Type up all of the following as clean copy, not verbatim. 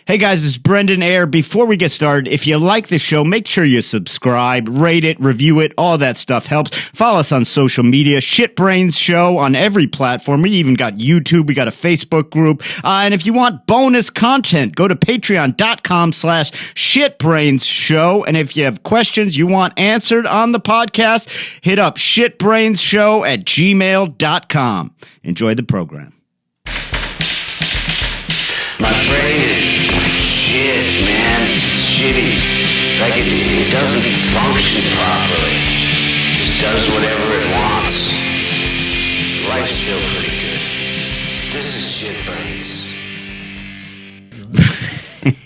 Hey guys, it's Brendan Ayer. Before we get started, if you like the show, make sure you subscribe, rate it, review it. All that stuff helps. Follow us on social media, Shitbrains Show on every platform. We even got YouTube. We got a Facebook group. And if you want bonus content, go to patreon.com/shitbrainshow. And if you have questions you want answered on the podcast, hit up shitbrainshow@gmail.com. Enjoy the program. My brain is shit, man. It's shitty. Like it doesn't function properly. It just does whatever it wants. Life's still pretty good. This is Shit Brains.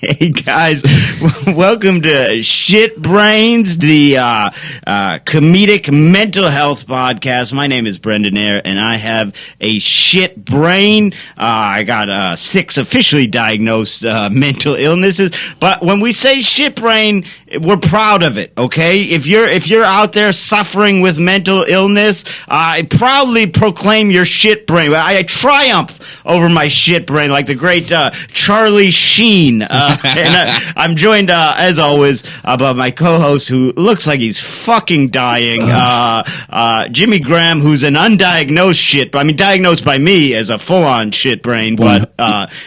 Hey guys, welcome to Shit Brains, the comedic mental health podcast. My name is Brendan Ayer, and I have a shit brain. I got 6 officially diagnosed mental illnesses, but when we say shit brain, we're proud of it. Okay, if you're out there suffering with mental illness, I proudly proclaim your shit brain. I triumph over my shit brain like the great Charlie Sheen. And I'm joined, as always, by my co-host who looks like he's fucking dying, Jimmy Graham, who's an undiagnosed shit, diagnosed by me as a full-on shit brain, but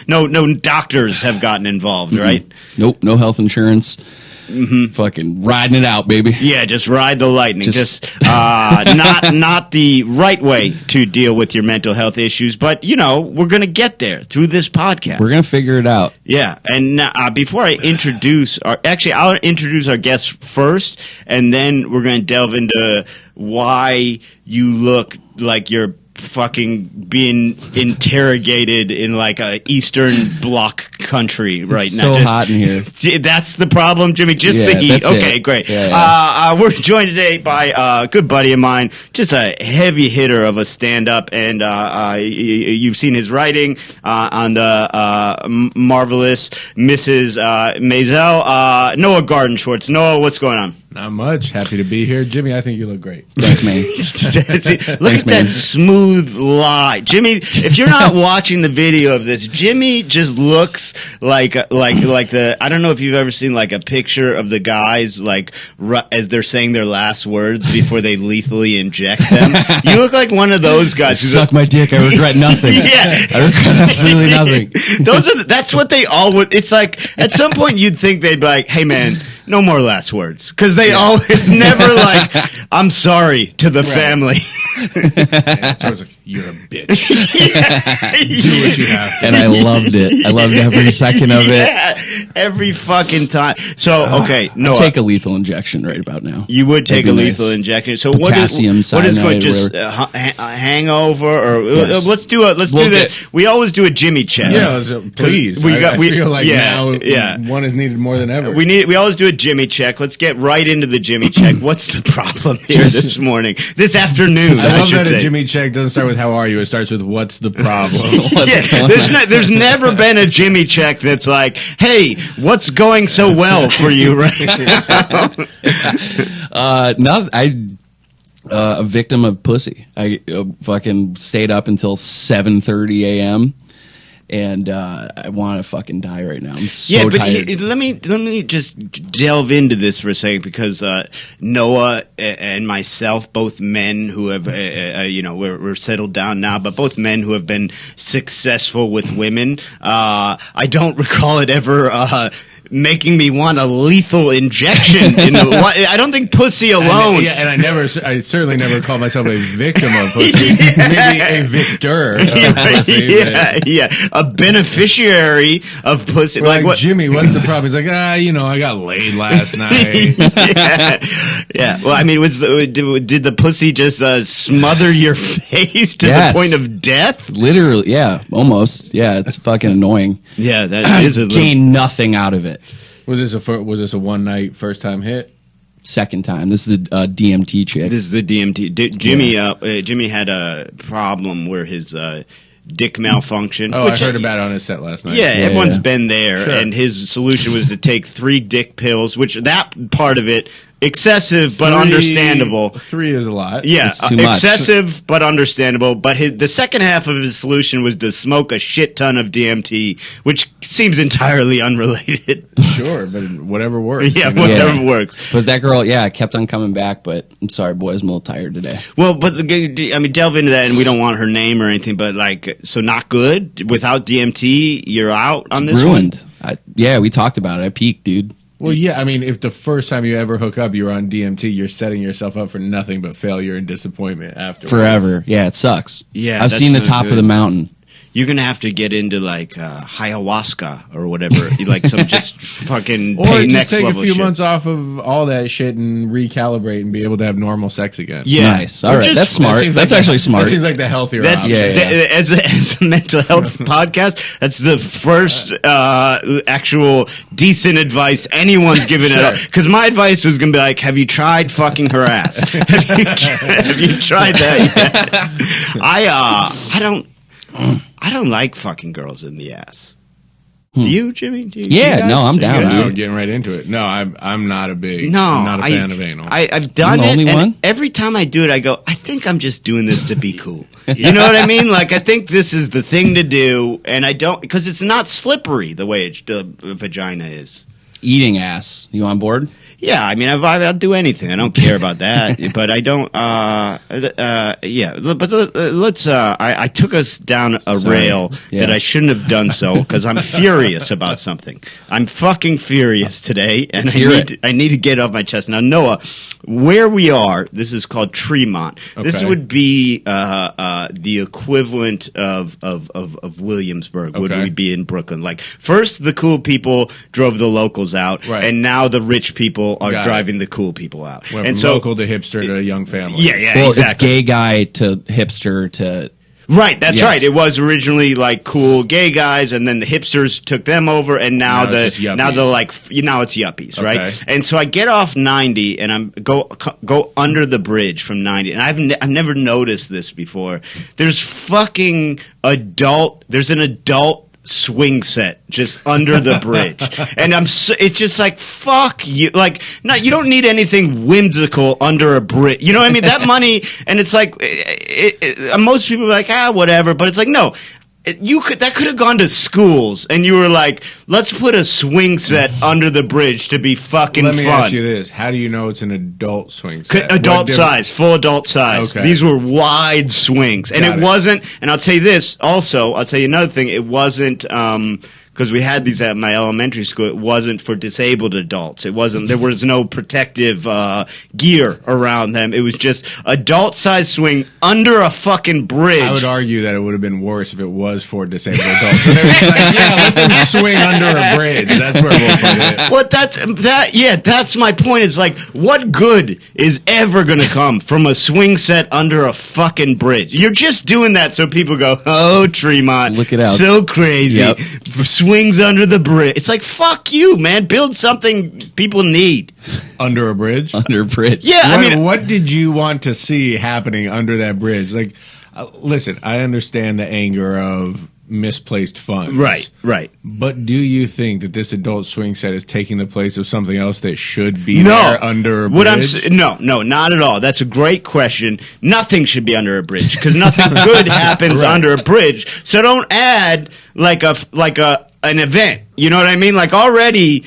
no doctors have gotten involved, right? Nope, no health insurance. Mm-hmm. Fucking riding it out, baby. Yeah, just ride the lightning. Just not the right way to deal with your mental health issues, but we're gonna get there through this podcast. We're gonna figure it out. Yeah, and before I introduce I'll introduce our guests first, and then we're gonna delve into why you look like you're fucking being interrogated in like a Eastern Bloc country right now. So hot in here. That's the problem, Jimmy. Just the heat. Okay, great. Yeah. We're joined today by a good buddy of mine, just a heavy hitter of a stand-up, and you've seen his writing on the marvelous Mrs. Maisel. Noah Gardenswartz. Noah, what's going on? Not much. Happy to be here. Jimmy, I think you look great. Thanks, man. Look at that smooth lie. Jimmy, if you're not watching the video of this, Jimmy just looks like the, I don't know if you've ever seen like a picture of the guys as they're saying their last words before they lethally inject them. You look like one of those guys. Suck my dick. I regret nothing. Yeah. I regret absolutely nothing. That's what they all would. It's like at some point you'd think they'd be like, hey man, no more last words. Because it's never like, I'm sorry to the family. It's always like, you're a bitch. Do what you have to. And I loved it. I loved every second of it. Every fucking time. So, okay. I'd take a lethal injection right about now. You would take a lethal injection. So Potassium what is going, just a hangover? Or let's do that. We always do a Jimmy check. Yeah, please. I feel like now one is needed more than ever. We always do a Jimmy check. Let's get right into the Jimmy check. What's the problem here this morning? This afternoon, I love that a Jimmy check doesn't start with how are you? It starts with what's the problem? There's never been a Jimmy check that's like, hey, what's going so well for you right now? A victim of pussy. I fucking stayed up until 7:30 a.m. And I want to fucking die right now. I'm so tired. Let me just delve into this for a second, because Noah and myself, both men who have, we're settled down now, but both men who have been successful with women. I don't recall it ever making me want a lethal injection. I don't think pussy alone. And I certainly never call myself a victim of pussy. Maybe a victor of pussy. A beneficiary of pussy. Like what? Jimmy, what's the problem? He's like, I got laid last night. Yeah. Well, I mean, did the pussy just smother your face to the point of death? Literally, yeah, almost. Yeah, it's fucking annoying. Yeah, that is a little... Gained nothing out of it. Was this a one night first time hit? Second time. This is the DMT chick. This is the DMT. Jimmy had a problem where his dick malfunction. I heard about it on his set last night. Yeah, everyone's been there, and his solution was to take 3 dick pills, which that part of it excessive but understandable. 3 is a lot. Yeah, It's too much. excessive but understandable. But the second half of his solution was to smoke a shit ton of DMT, which seems entirely unrelated. Sure, but whatever works. Yeah, you know? whatever works. But that girl, kept on coming back. But I'm sorry, boys, I'm a little tired today. Well, but I mean, delve into that, and we don't want her name or anything. But like, so not good without DMT. You're out on this Ruined. one? We talked about it. I peaked, dude. Well, yeah, I mean, if the first time you ever hook up, you're on DMT, you're setting yourself up for nothing but failure and disappointment afterwards. Forever. Yeah, it sucks. Yeah, I've that's seen the not top good. of the mountain. You're gonna have to get into like ayahuasca or whatever, like some just fucking Or just next take a level few shit. months off of all that shit and recalibrate and be able to have normal sex again. Yeah, Nice. All Or right, just- that's smart. seems That's like actually That smart. seems like the healthier That's option. Yeah. as a mental health podcast. That's the first actual decent advice anyone's given Sure. it. Because my advice was gonna be like, "Have you tried fucking her ass? have you tried that yet?" I don't like fucking girls in the ass. Do you, Jimmy? Do you, Yeah, you guys? no, I'm down, You guys- dude. I'm getting right into it. No, I'm not a big. No, I'm not a fan of anal. I've done the it, only and one? every time I do it, I go, I think I'm just doing this to be cool. You know what I mean? Like, I think this is the thing to do, and I don't, because it's not slippery the way the vagina is. Eating ass. You on board? Yeah, I mean, I'll do anything. I don't care about that, but I don't. Yeah, but let's. I took us down a Sorry. rail Yeah. that I shouldn't have done so because I'm furious about something. I'm fucking furious today, and Let's hear it. I need to get off my chest now. Noah, where we are, this is called Tremont. This Okay. would be the equivalent of Williamsburg. Would Okay. we be in Brooklyn? Like first, the cool people drove the locals out, Right. and now the rich people are Got it. driving the cool people out. Went and from so, local to hipster to a young family. yeah, yeah, Well, exactly. it's gay guy to hipster to. Right, that's Yes. right. It was originally like cool gay guys, and then the hipsters took them over, and now Now it's just now yuppies. the like now it's yuppies, right? Okay. And so I get off 90, and I'm go under the bridge from 90, and I've never noticed this before. There's fucking There's an adult swing set just under the bridge, and it's just like fuck you, like no, you don't need anything whimsical under a bridge, you know what I mean? That money, and it's like most people are like whatever, but it's like no, that could have gone to schools, and you were like, let's put a swing set under the bridge to be fucking Let me fun. ask you this: how do you know it's an adult swing set? Adult What difference- size, full adult size. Okay. These were wide swings, and Got it it. wasn't. And I'll tell you this also. I'll tell you another thing. It wasn't because we had these at my elementary school. It wasn't for disabled adults. It wasn't. There was no protective gear around them. It was just adult size swing under a fucking bridge. I would argue that it would have been worse if it was for disabled adults. But it's like, yeah, let them swing under a bridge. That's where we'll put it. What that's my point. Is like, what good is ever gonna come from a swing set under a fucking bridge? You're just doing that so people go, oh, Tremont, Look it out. so crazy. Yep. Swings under the bridge. It's like, fuck you, man. Build something people need. Under a bridge? Under a bridge. Yeah, I What, mean, what did you want to see happening under that bridge? Like, listen, I understand the anger of misplaced funds. right. But do you think that this adult swing set is taking the place of something else that should be there under a bridge? No, not at all. That's a great question. Nothing should be under a bridge because nothing good happens Right. under a bridge. So don't add like an event. You know what I mean? Like already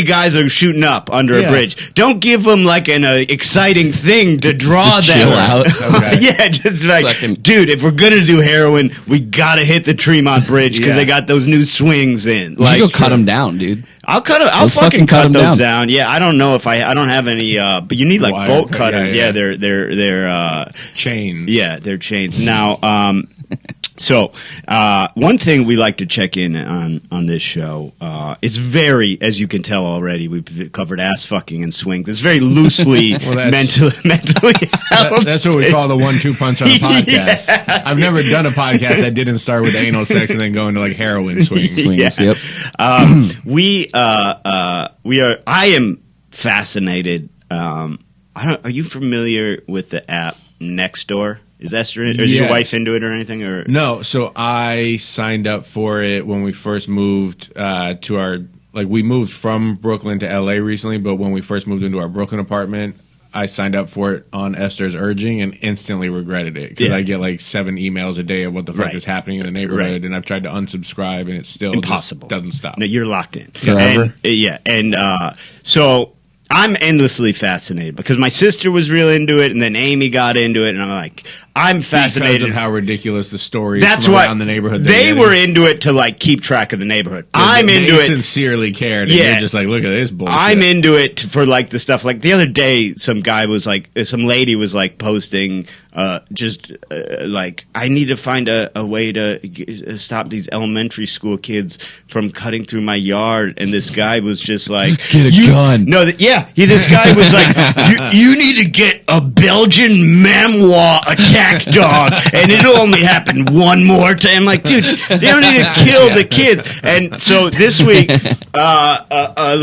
guys are shooting up under a Yeah. bridge. Don't give them like an exciting thing to draw Just to them chill out. Okay. Yeah, just like, Fucking- dude, if we're gonna do heroin, we gotta hit the Tremont Bridge because Yeah. they got those new swings in. You should go cut them down, dude. I'll cut them. I'll Let's fucking fucking cut cut 'em those down. down. Yeah, I don't know if I don't have any, but you need like Wire bolt cut, cutters. yeah. They're Chains. yeah, they're chains. Now, so one thing we like to check in on this show, it's very, as you can tell already, we've covered ass fucking and swings. It's very loosely Well, that's- mentally. That's what we call the 1-2 punch on a podcast. I've never done a podcast that didn't start with anal sex and then go into like heroin swings. Swings, Yeah. yep. We are. I am fascinated. Are you familiar with the app Nextdoor? Is Esther? Is your Yes. wife into it or anything? Or No, so I signed up for it when we first moved to our like we moved from Brooklyn to LA recently, but when we first moved into our Brooklyn apartment, I signed up for it on Esther's urging and instantly regretted it because I get like 7 emails a day of what the fuck is happening in the neighborhood, and I've tried to unsubscribe, and it's still impossible. Just doesn't stop. No, you're locked in forever. And so I'm endlessly fascinated because my sister was real into it, and then Amy got into it, and I'm like, I'm fascinated because of how ridiculous the stories That's from what around the neighborhood. They were into it to like keep track of the neighborhood. I'm they into it. Sincerely cared. And Yeah, you're just like, look at this bullshit. I'm into it for like the stuff. Like the other day, some lady was like posting, like I need to find a way to stop these elementary school kids from cutting through my yard. And this guy was just like, get a gun. No, this guy was like, you need to get a Belgian Memoir attack dog, and it'll only happen one more time. Like, dude, they don't need to kill the kids. And so this week, a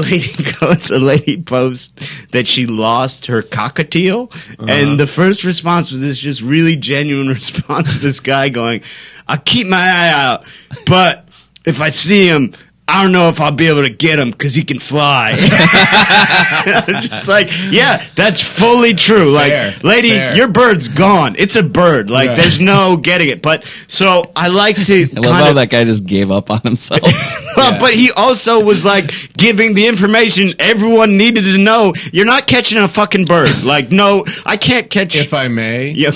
lady posts that she lost her cockatiel, and the first response was this just really genuine response of this guy going, I keep my eye out, but if I see him, I don't know if I'll be able to get him because he can fly. It's like, yeah, that's fully true. Fair, like, lady, fair. your bird's gone. It's a bird. Like, there's no getting it. But so I like to. I love how that guy just gave up on himself. But he also was like giving the information everyone needed to know. You're not catching a fucking bird. Like, no, I can't catch. If I may. Yeah.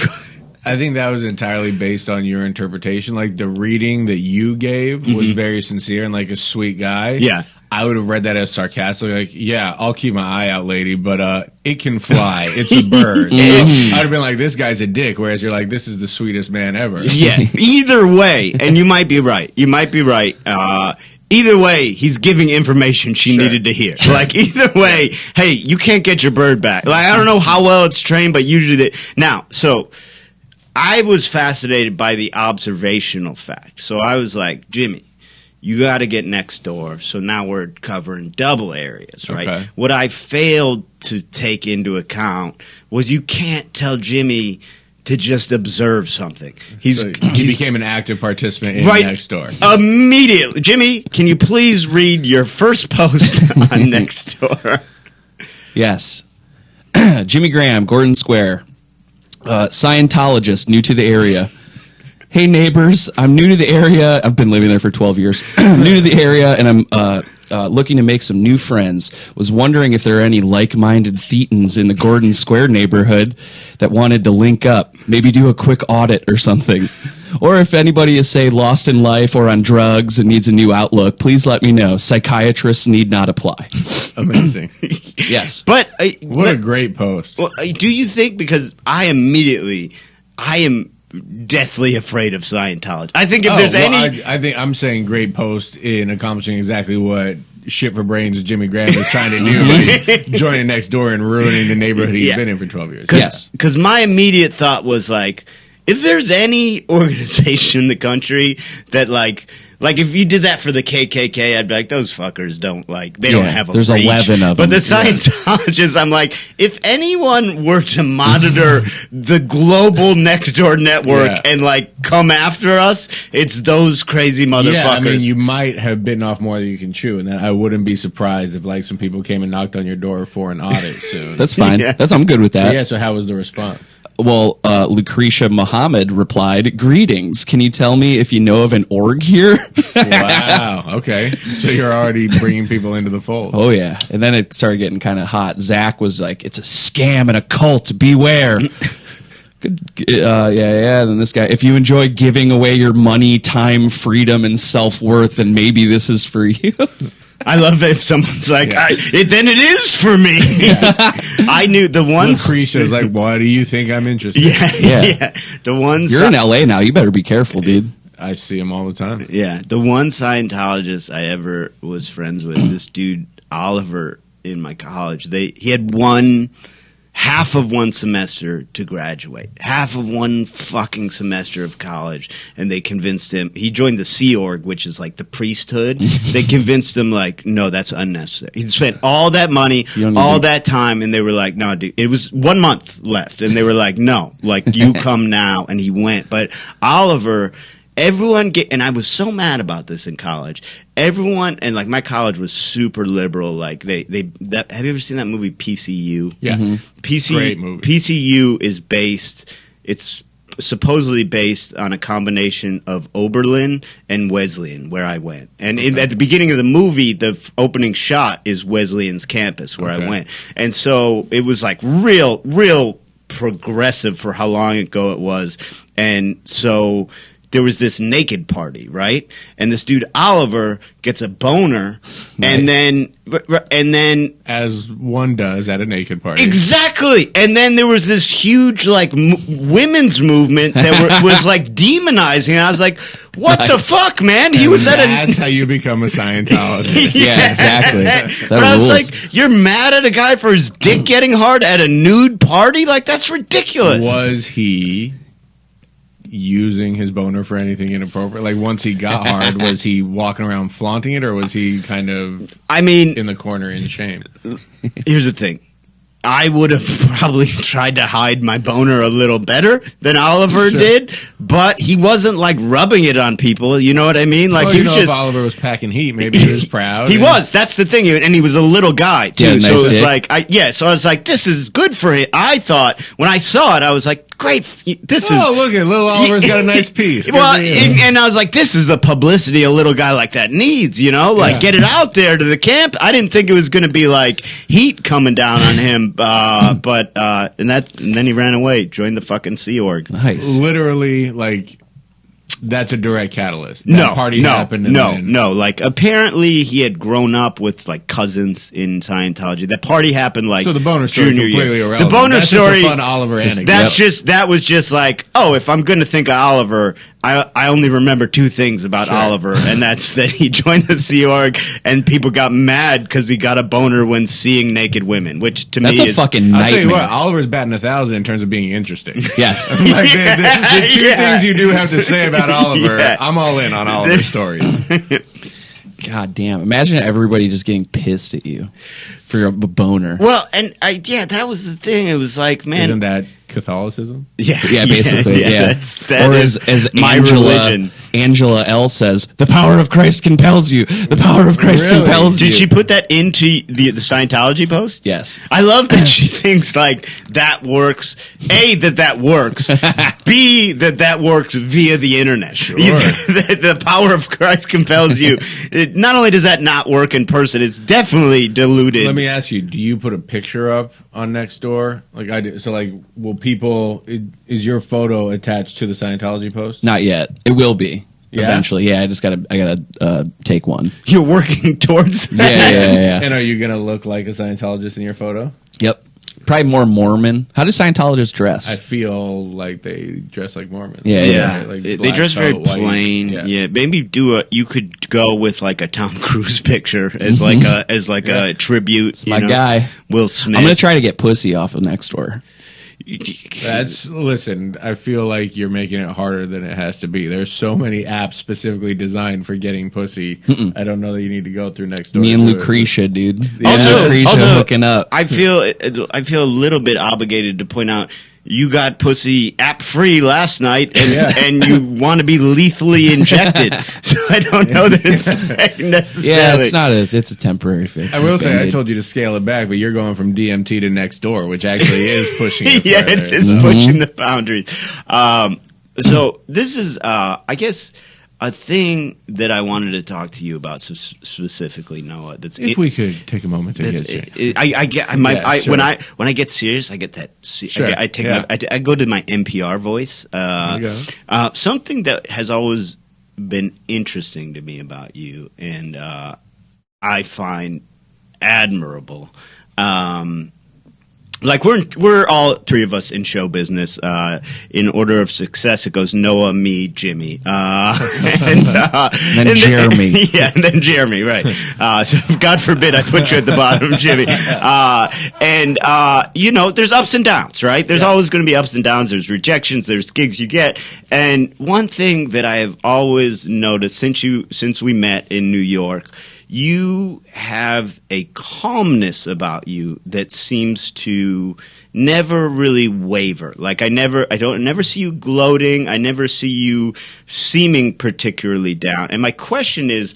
I think that was entirely based on your interpretation. Like the reading that you gave was very sincere and like a sweet guy. Yeah. I would have read that as sarcastic, like, yeah, I'll keep my eye out, lady, but it can fly. It's a bird. So I'd have been like, this guy's a dick, whereas you're like, this is the sweetest man ever. Yeah. Either way, and you might be right. Either way, he's giving information she needed to hear. Like, either way, hey, you can't get your bird back. Like, I don't know how well it's trained, but usually so I was fascinated by the observational fact. So I was like, Jimmy, you got to get next door. So now we're covering double areas, right? Okay. What I failed to take into account was you can't tell Jimmy to just observe something. He became an active participant in next door. Immediately. Jimmy, can you please read your first post on next door? Yes. Jimmy Graham, Gordon Square. Scientologist, new to the area. Hey neighbors, I'm new to the area. I've been living there for 12 years. New to the area, and I'm looking to make some new friends. Was wondering if there are any like-minded Thetans in the Gordon Square neighborhood that wanted to link up, maybe do a quick audit or something. Or if anybody is, say, lost in life or on drugs and needs a new outlook, please let me know. Psychiatrists need not apply. Amazing. Yes. But What a great post. well, do you think, because I am deathly afraid of Scientology. I think if there's any... I think I'm saying great post in accomplishing exactly what Shit for Brains Jimmy Graham is trying to do by joining next door and ruining the neighborhood he's been in for 12 years. Yes. Because my immediate thought was like, if there's any organization in the country that like if you did that for the KKK, I'd be like, those fuckers don't don't have a there's reach. 11 of But them. the Scientologists, I'm like, if anyone were to monitor the global next door network and like come after us, it's those crazy motherfuckers. Yeah, I mean, you might have bitten off more than you can chew, and I wouldn't be surprised if like some people came and knocked on your door for an audit soon. That's fine. Yeah. I'm good with that. Yeah, so how was the response? Well, Lucretia Muhammad replied, "Greetings. Can you tell me if you know of an org here?" Wow. Okay. So you're already bringing people into the fold. Oh, yeah. And then it started getting kind of hot. Zach was like, "It's a scam and a cult. Beware." Good. Yeah. And then this guy, if you enjoy giving away your money, time, freedom, and self-worth, then maybe this is for you. I love if someone's like, then it is for me. I knew the ones. Lucretia's like, why do you think I'm interested? Yeah. The ones. You're in LA now. You better be careful, dude. I see him all the time. Yeah. The one Scientologist I ever was friends with, this dude, Oliver, in my college, he had half of one semester to graduate, half of one fucking semester of college, and they convinced him. He joined the Sea Org, which is like the priesthood. They convinced him like, no, that's unnecessary. He spent all that money, all that time, and they were like, no, dude. It was 1 month left, and they were like, no, like you come now, and he went. But Oliver and I was so mad about this in college. Everyone, and like my college was super liberal. Like have you ever seen that movie PCU? Yeah. Great movie. PCU is it's supposedly based on a combination of Oberlin and Wesleyan, where I went. And at the beginning of the movie, the opening shot is Wesleyan's campus, where I went. And so it was like real progressive for how long ago it was. And so there was this naked party, right? And this dude Oliver gets a boner, and then as one does at a naked party, exactly. And then there was this huge like women's movement that was like demonizing. And I was like, "What the fuck, man?" He was that's how you become a Scientologist. Yeah, exactly. That But I was rules. like, "You're mad at a guy for his dick getting hard at a nude party? Like that's ridiculous." Was he using his boner for anything inappropriate? Like once he got hard, was he walking around flaunting it, or was he kind of in the corner in shame? Here's the thing. I would have probably tried to hide my boner a little better than Oliver did, but he wasn't like rubbing it on people. You know what I mean? Like he was if Oliver was packing heat, maybe he was proud. He was. That's the thing, and he was a little guy too. Yeah, nice so it was dick. like, so I was like, this is good for him. I thought when I saw it, I was like, great. This is. Oh, look at little Oliver's got a nice piece. Well, and I was like, this is the publicity a little guy like that needs. You know, like get it out there to the camp. I didn't think it was going to be like heat coming down on him. And then he ran away, joined the fucking Sea Org. Nice. Literally, like that's a direct catalyst. That No, party happened. And then, no. Like apparently he had grown up with like cousins in Scientology. That party happened like so the boner story junior completely year. irrelevant. The boner that's story, just a fun Oliver anecdote. that was just like, oh, if I'm going to think of Oliver, I only remember two things about Oliver, and that's that he joined the Sea Org, and people got mad because he got a boner when seeing naked women, which to That's me a is fucking I'll nightmare. tell you what, Oliver's batting 1,000 in terms of being interesting. Yes. Like the two things you do have to say about Oliver, Yeah. I'm all in on Oliver's stories. God damn. Imagine everybody just getting pissed at you for your boner. Well, and that was the thing. It was like, man, Isn't that Catholicism? yeah, Basically, yeah. That or is as my Angela, religion. Angela L says, the power of Christ compels you. The power of Christ Really? compels you. Did she put that into the Scientology post? Yes. I love that she thinks like that works. A, that works. B, that works via the internet. Sure. The power of Christ compels you. Not only does that not work in person, it's definitely diluted. Let me ask you: do you put a picture up on Nextdoor, like I do? So, like, will people? Is your photo attached to the Scientology post? Not yet. It will be. Yeah? Eventually. Yeah, I gotta take one. You're working towards that. Yeah. And are you gonna look like a Scientologist in your photo? Yep. Probably more Mormon. How do Scientologists dress? I feel like they dress like Mormons. Yeah, Yeah, Like they black dress very coat, white- plain. Yeah. Maybe you could go with like a Tom Cruise picture as like a tribute. It's my guy. Will Smith. I'm gonna try to get pussy off of Nextdoor. Listen, I feel like you're making it harder than it has to be. There's so many apps specifically designed for getting pussy. I don't know that you need to go through Nextdoor. Me and to do it. Lucretia, dude. Also- Lucretia also- hooking up. I feel a little bit obligated to point out you got pussy app free last night, and you want to be lethally injected. So I don't know that it's necessarily. Yeah, it's a temporary fix. I will say, I Band-Aid. told you to scale it back, but you're going from DMT to Nextdoor, which actually is pushing it Yeah, further, it is so. pushing the boundaries. So this is, I guess, a thing that I wanted to talk to you about specifically, Noah. That's If we could take a moment to get serious. I get Sure. when I get serious, I get that. Sure. I take Yeah. I go to my NPR voice. There you go. Something that has always been interesting to me about you, and I find admirable. Like we're all three of us in show business. In order of success, it goes Noah, me, Jimmy, and then Jeremy. Yeah, and then Jeremy. Right. So God forbid I put you at the bottom, Jimmy. There's ups and downs, right? There's always going to be ups and downs. There's rejections. There's gigs you get. And one thing that I have always noticed since we met in New York, you have a calmness about you that seems to never really waver. Like I never see you gloating. I never see you seeming particularly down. And my question is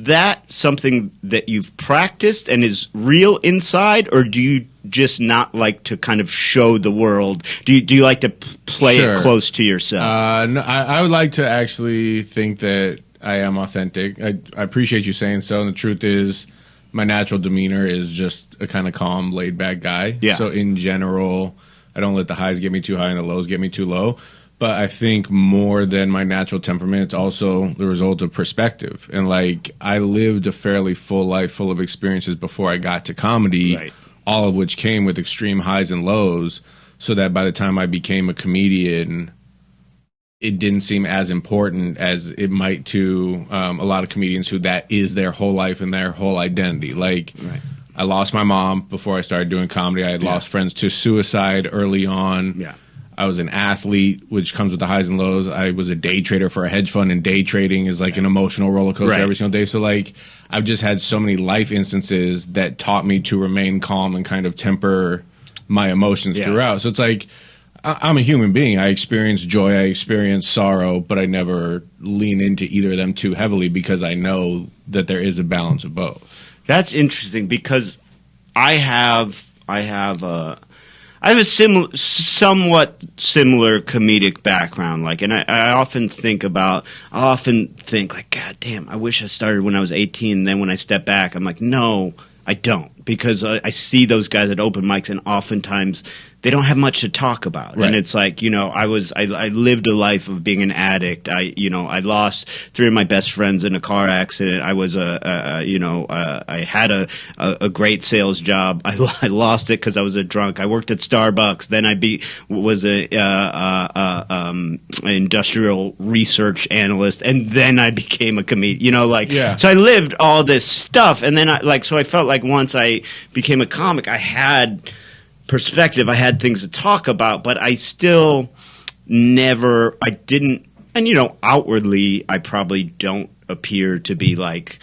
that something that you've practiced and is real inside, or do you just not like to kind of show the world? Do you like to play it close to yourself? No, I would like to actually think that I am authentic. I appreciate you saying so. And the truth is, my natural demeanor is just a kind of calm, laid-back guy. Yeah. So in general, I don't let the highs get me too high and the lows get me too low. But I think more than my natural temperament, it's also the result of perspective. And like, I lived a fairly full life full of experiences before I got to comedy, right, all of which came with extreme highs and lows, so that by the time I became a comedian, it didn't seem as important as it might to a lot of comedians who that is their whole life and their whole identity. Like, right, I lost my mom before I started doing comedy. I had lost friends to suicide early on. Yeah. I was an athlete, which comes with the highs and lows. I was a day trader for a hedge fund, and day trading is like an emotional roller coaster every single day. So, like, I've just had so many life instances that taught me to remain calm and kind of temper my emotions throughout. So it's like, I'm a human being. I experience joy, I experience sorrow, but I never lean into either of them too heavily because I know that there is a balance of both. That's interesting because I have a somewhat similar comedic background. Like, and I often think like, God damn, I wish I started when I was 18. And then when I step back, I'm like, no, I don't, because I see those guys at open mics, and oftentimes they don't have much to talk about. Right. And it's like, you know, I lived a life of being an addict. I lost 3 of my best friends in a car accident. I was I had a great sales job. I lost it because I was a drunk. I worked at Starbucks. Then I was an industrial research analyst, and then I became a comedian. You know, like, so I lived all this stuff, and then I felt like once I became a comic, I had perspective, I had things to talk about, but I still didn't, and, you know, outwardly, I probably don't appear to be like,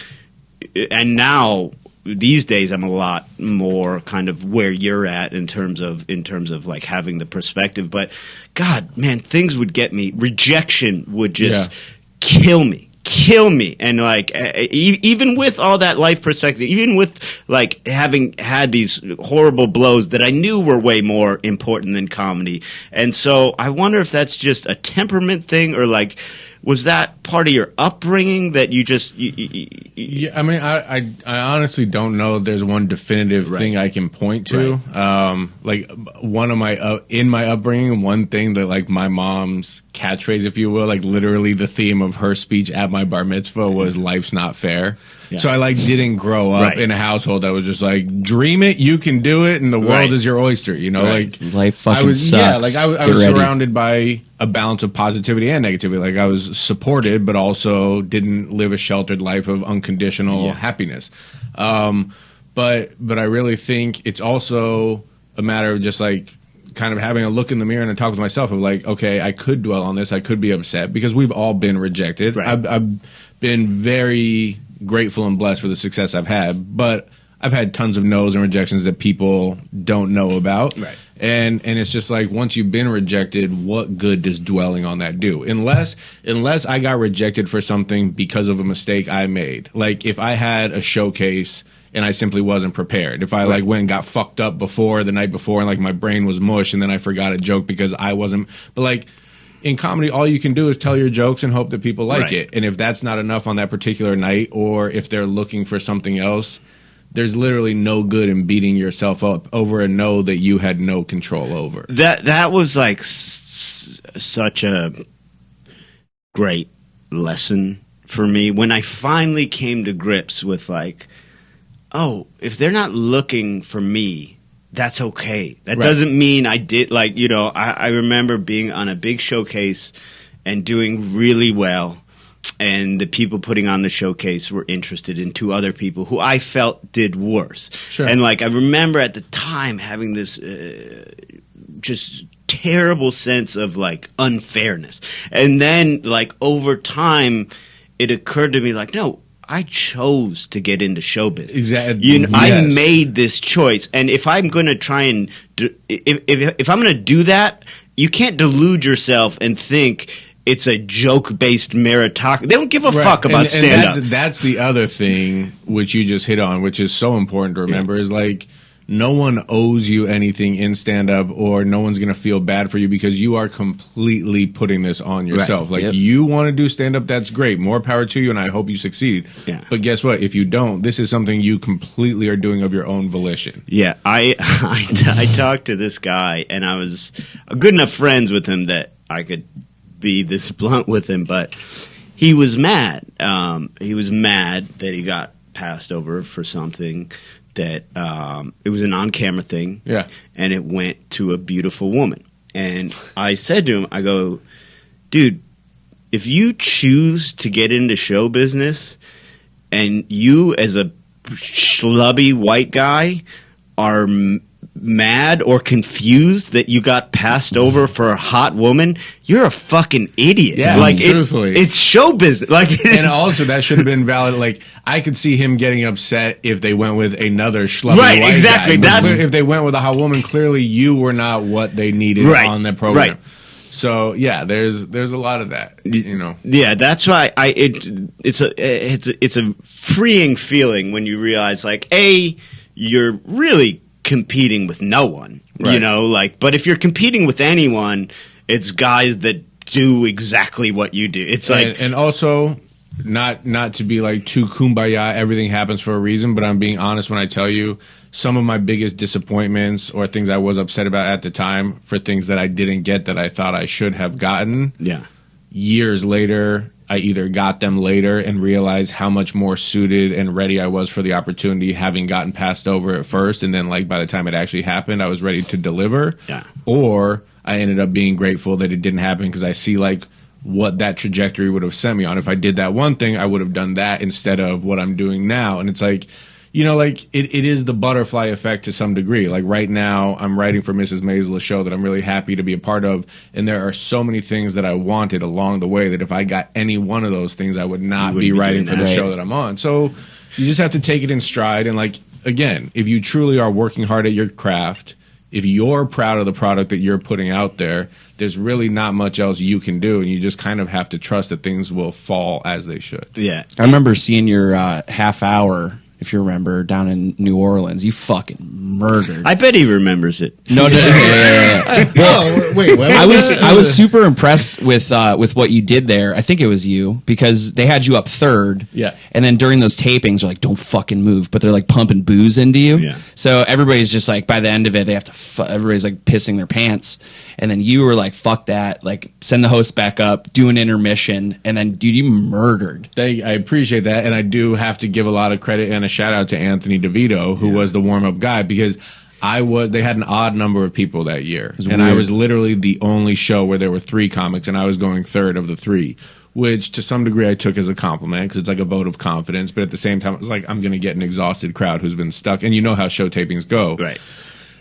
and now, these days, I'm a lot more kind of where you're at in terms of like having the perspective, but God, man, things would get me, rejection would just kill me, and like even with all that life perspective, even with like having had these horrible blows that I knew were way more important than comedy, and so I wonder if that's just a temperament thing, or like, was that part of your upbringing that you just yeah, I mean, I honestly don't know there's one definitive thing I can point to. Like, one of my in my upbringing, one thing that, like, my mom's catchphrase, if you will, like literally the theme of her speech at my bar mitzvah was "Life's not fair." So I like didn't grow up in a household that was just like, dream it, you can do it, and the world is your oyster. You know, like, life fucking sucks. Yeah, like I was surrounded by a balance of positivity and negativity. Like, I was supported, but also didn't live a sheltered life of unconditional happiness. But I really think it's also a matter of just like kind of having a look in the mirror and a talk with myself of like, okay, I could dwell on this, I could be upset, because we've all been rejected. I've been very grateful and blessed for the success I've had, but I've had tons of no's and rejections that people don't know about. And it's just like, once you've been rejected, what good does dwelling on that do? Unless I got rejected for something because of a mistake I made. Like, if I had a showcase and I simply wasn't prepared. If I like went and got fucked up the night before, and like my brain was mush, and then I forgot a joke because I wasn't. But like, in comedy, all you can do is tell your jokes and hope that people like it. And if that's not enough on that particular night, or if they're looking for something else, there's literally no good in beating yourself up over a no that you had no control over. That was like such a great lesson for me when I finally came to grips with like, oh, if they're not looking for me, that's okay. That doesn't mean I did, like, you know, I remember being on a big showcase and doing really well, and the people putting on the showcase were interested in 2 other people who I felt did worse. And like, I remember at the time having this just terrible sense of like unfairness. And then like over time, it occurred to me like, no, I chose to get into show business. Exactly. I made this choice, and if I'm going to try and if I'm going to do that, you can't delude yourself and think it's a joke-based meritocracy. They don't give a fuck about stand-up. That's the other thing which you just hit on, which is so important to remember, is like, no one owes you anything in stand-up, or no one's going to feel bad for you because you are completely putting this on yourself. Right. Like, you want to do stand-up, that's great. More power to you, and I hope you succeed. Yeah. But guess what? If you don't, this is something you completely are doing of your own volition. Yeah, I talked to this guy, and I was good enough friends with him that I could be this blunt with him, but he was mad. He was mad that he got passed over for something that it was an on-camera thing, and it went to a beautiful woman. And I said to him, I go, dude, if you choose to get into show business and you as a schlubby white guy are mad or confused that you got passed over for a hot woman, you're a fucking idiot. Yeah, like truthfully. it's show business. Like, and also that should have been valid. Like, I could see him getting upset if they went with another schlubby right, white exactly. guy. That's if they went with a hot woman, clearly you were not what they needed on the program. Right. So yeah, there's a lot of that, you know. Yeah, that's why it's a freeing feeling when you realize, like, you're really competing with no one, you know, like, but if you're competing with anyone, it's guys that do exactly what you do. It's like, and also not to be like too kumbaya, everything happens for a reason, but I'm being honest when I tell you some of my biggest disappointments or things I was upset about at the time for things that I didn't get that I thought I should have gotten. Yeah. Years later, I either got them later and realized how much more suited and ready I was for the opportunity, having gotten passed over at first, and then like by the time it actually happened, I was ready to deliver. Yeah. Or I ended up being grateful that it didn't happen because I see like what that trajectory would have sent me on. If I did that one thing, I would have done that instead of what I'm doing now. And it's like, you know, like it is the butterfly effect to some degree. Like right now, I'm writing for Mrs. Maisel's show that I'm really happy to be a part of. And there are so many things that I wanted along the way that if I got any one of those things, I would not be writing for the show that I'm on. So you just have to take it in stride. And like, again, if you truly are working hard at your craft, if you're proud of the product that you're putting out there, there's really not much else you can do. And you just kind of have to trust that things will fall as they should. Yeah. I remember seeing your half hour, if you remember, down in New Orleans. You fucking murdered. I bet he remembers it. No, Well, wait, what? I was super impressed with what you did there. I think it was you, because they had you up third. Yeah. And then during those tapings, they're like, don't fucking move. But they're like pumping booze into you. Yeah. So everybody's just like, by the end of it, they have to, everybody's like pissing their pants. And then you were like, fuck that. Like, send the host back up, do an intermission. And then, dude, you murdered. I appreciate that. And I do have to give a lot of credit and a shout out to Anthony DeVito, who was the warm-up guy, because they had an odd number of people that year. And I was literally the only show where there were 3 comics, and I was going third of the 3, which to some degree I took as a compliment because it's like a vote of confidence. But at the same time, it was like, I'm going to get an exhausted crowd who's been stuck. And you know how show tapings go. Right.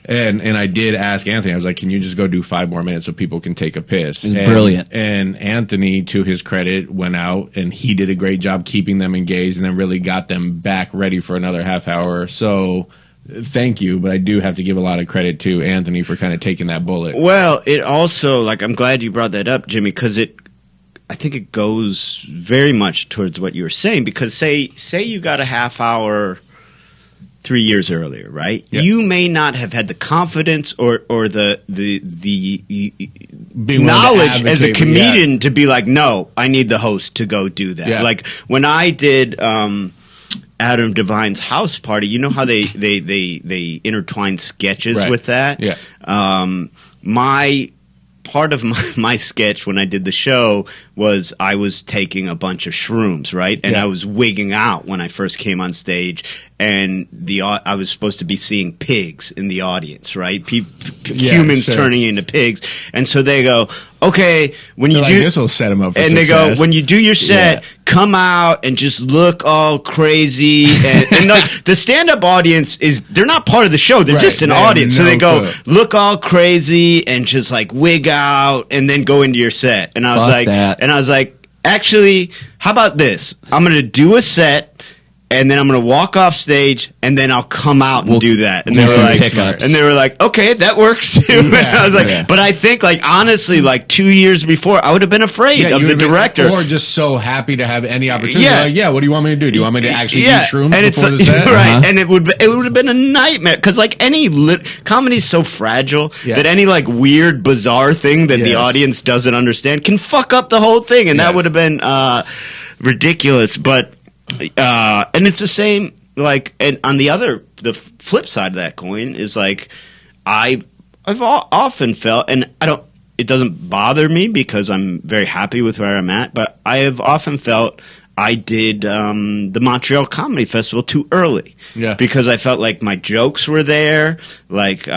And I did ask Anthony, I was like, can you just go do 5 more minutes so people can take a piss? It was brilliant. And Anthony, to his credit, went out and he did a great job keeping them engaged and then really got them back ready for another half hour. So thank you, but I do have to give a lot of credit to Anthony for kind of taking that bullet. Well, it also, like, I'm glad you brought that up, Jimmy, because I think it goes very much towards what you were saying, because say you got a half hour 3 years earlier, right? Yep. You may not have had the confidence or the knowledge as a comedian to be like, no, I need the host to go do that. Yeah. Like when I did Adam Devine's house party, you know how they intertwine sketches with that? Yeah. My part of my sketch when I did the show was I was taking a bunch of shrooms, right? And I was wigging out when I first came on stage, and I was supposed to be seeing pigs in the audience, right? Humans turning into pigs. And so they go, okay, when you do this will set them up for and success. They go, when you do your set, come out and just look all crazy. And like the stand-up audience they're not part of the show. They're just an audience. So they go, look all crazy and just like wig out and then go into your set. And I was like, actually, how about this? I'm going to do a set. And then I'm going to walk off stage, and then I'll come out and do that. And they were like, okay, that works too. And I was like, but I think, like, honestly, like 2 years before, I would have been afraid of the director, or just so happy to have any opportunity. Like, what do you want me to do? Do you want me to actually do shrooms before the set? Right, and it would have been a nightmare because, like, any comedy's so fragile that any like weird, bizarre thing that the audience doesn't understand can fuck up the whole thing, and that would have been ridiculous. But. And it's the same, like, and on the flip side of that coin is like, I've often felt, and it doesn't bother me because I'm very happy with where I'm at, but I have often felt I did the Montreal Comedy Festival too early. Yeah. Because I felt like my jokes were there, like,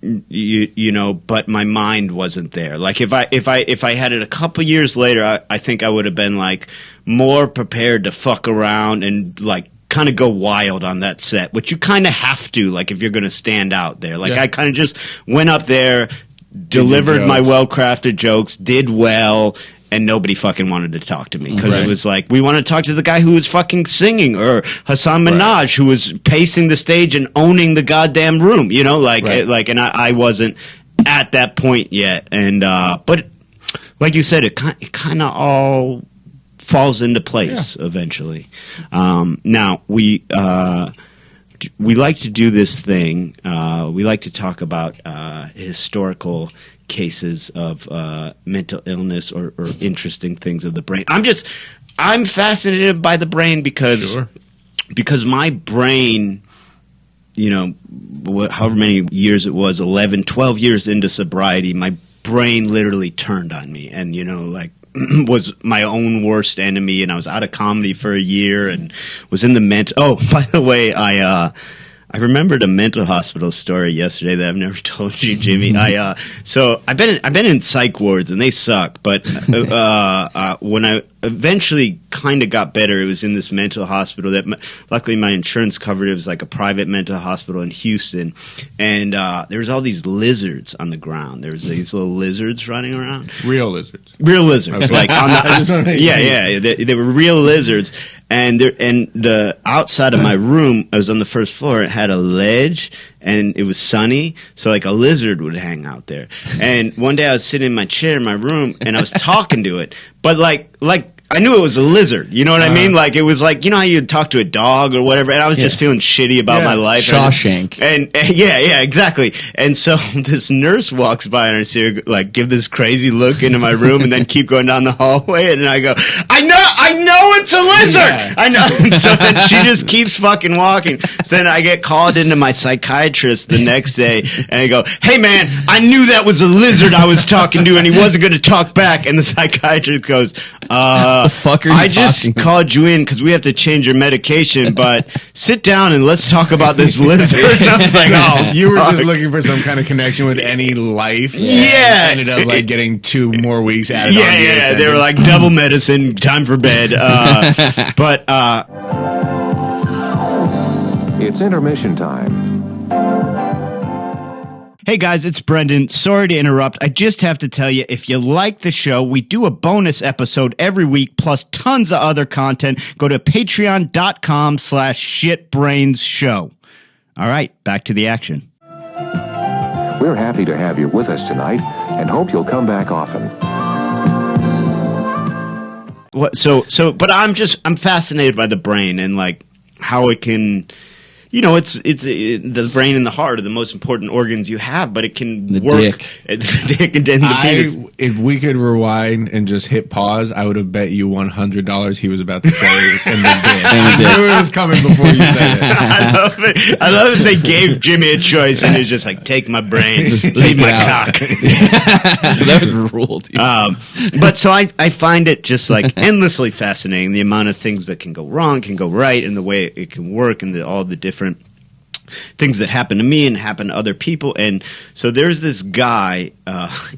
you know, but my mind wasn't there. Like if I had it a couple years later, I think I would have been like more prepared to fuck around and like kind of go wild on that set, which you kind of have to, like, if you're going to stand out there. Like I kind of just went up there, delivered my well-crafted jokes, did well, and nobody fucking wanted to talk to me because it was like, we want to talk to the guy who was fucking singing, or Hassan Minaj who was pacing the stage and owning the goddamn room, you know, like, and I wasn't at that point yet. And, but like you said, it kind of all falls into place eventually. Now we like to do this thing. We like to talk about historical cases of mental illness or interesting things of the brain. I'm fascinated by the brain because my brain, you know, however many years it was, 11, 12 years into sobriety, my brain literally turned on me and, you know, like, was my own worst enemy, and I was out of comedy for a year and was in the mental. Oh, by the way, I remembered a mental hospital story yesterday that I've never told you, Jimmy. So I've been in psych wards and they suck, but when I eventually kind of got better, it was in this mental hospital that luckily my insurance covered. It was like a private mental hospital in Houston, and there was all these lizards on the ground. There was these little lizards running around. Real lizards. Okay. Like on the they were real lizards. And the outside of my room, I was on the first floor. It had a ledge, and it was sunny, so like a lizard would hang out there. And one day I was sitting in my chair in my room, and I was talking to it, but like I knew it was a lizard. You know what I mean? Like, it was like, you know how you talk to a dog or whatever, and I was just feeling shitty about my life. Shawshank. And yeah, exactly. And so this nurse walks by, and I see her, like, give this crazy look into my room and then keep going down the hallway, and I go, I know it's a lizard! Yeah. I know. And so then she just keeps fucking walking. So then I get called into my psychiatrist the next day, and I go, hey man, I knew that was a lizard I was talking to, and he wasn't going to talk back. And the psychiatrist goes, the fuck are you I just called you in because we have to change your medication, but sit down and let's talk about this lizard. And I was like, oh, you were just looking for some kind of connection with any life. Yeah. Ended up like getting 2 more weeks added on. Yeah. They were like, double medicine, time for bed. But it's intermission time. hey guys, it's Brendan. Sorry to interrupt. I just have to tell you, if you like the show, we do a bonus episode every week, plus tons of other content. Go to patreon.com/shitbrainshow. All right, back to the action. We're happy to have you with us tonight and hope you'll come back often. But I'm fascinated by the brain and like how it can, you know, the brain and the heart are the most important organs you have, but it can work. The dick and the penis. If we could rewind and just hit pause, I would have bet you $100 he was about to say and the dick. I knew it was coming before you said it. I love it. They gave Jimmy a choice and he's just like, take my brain, just leave my cock. That would rule, dude. But so I find it just like endlessly fascinating, the amount of things that can go wrong, can go right, and the way it can work, and all the different things that happened to me and happened to other people. And so there's this guy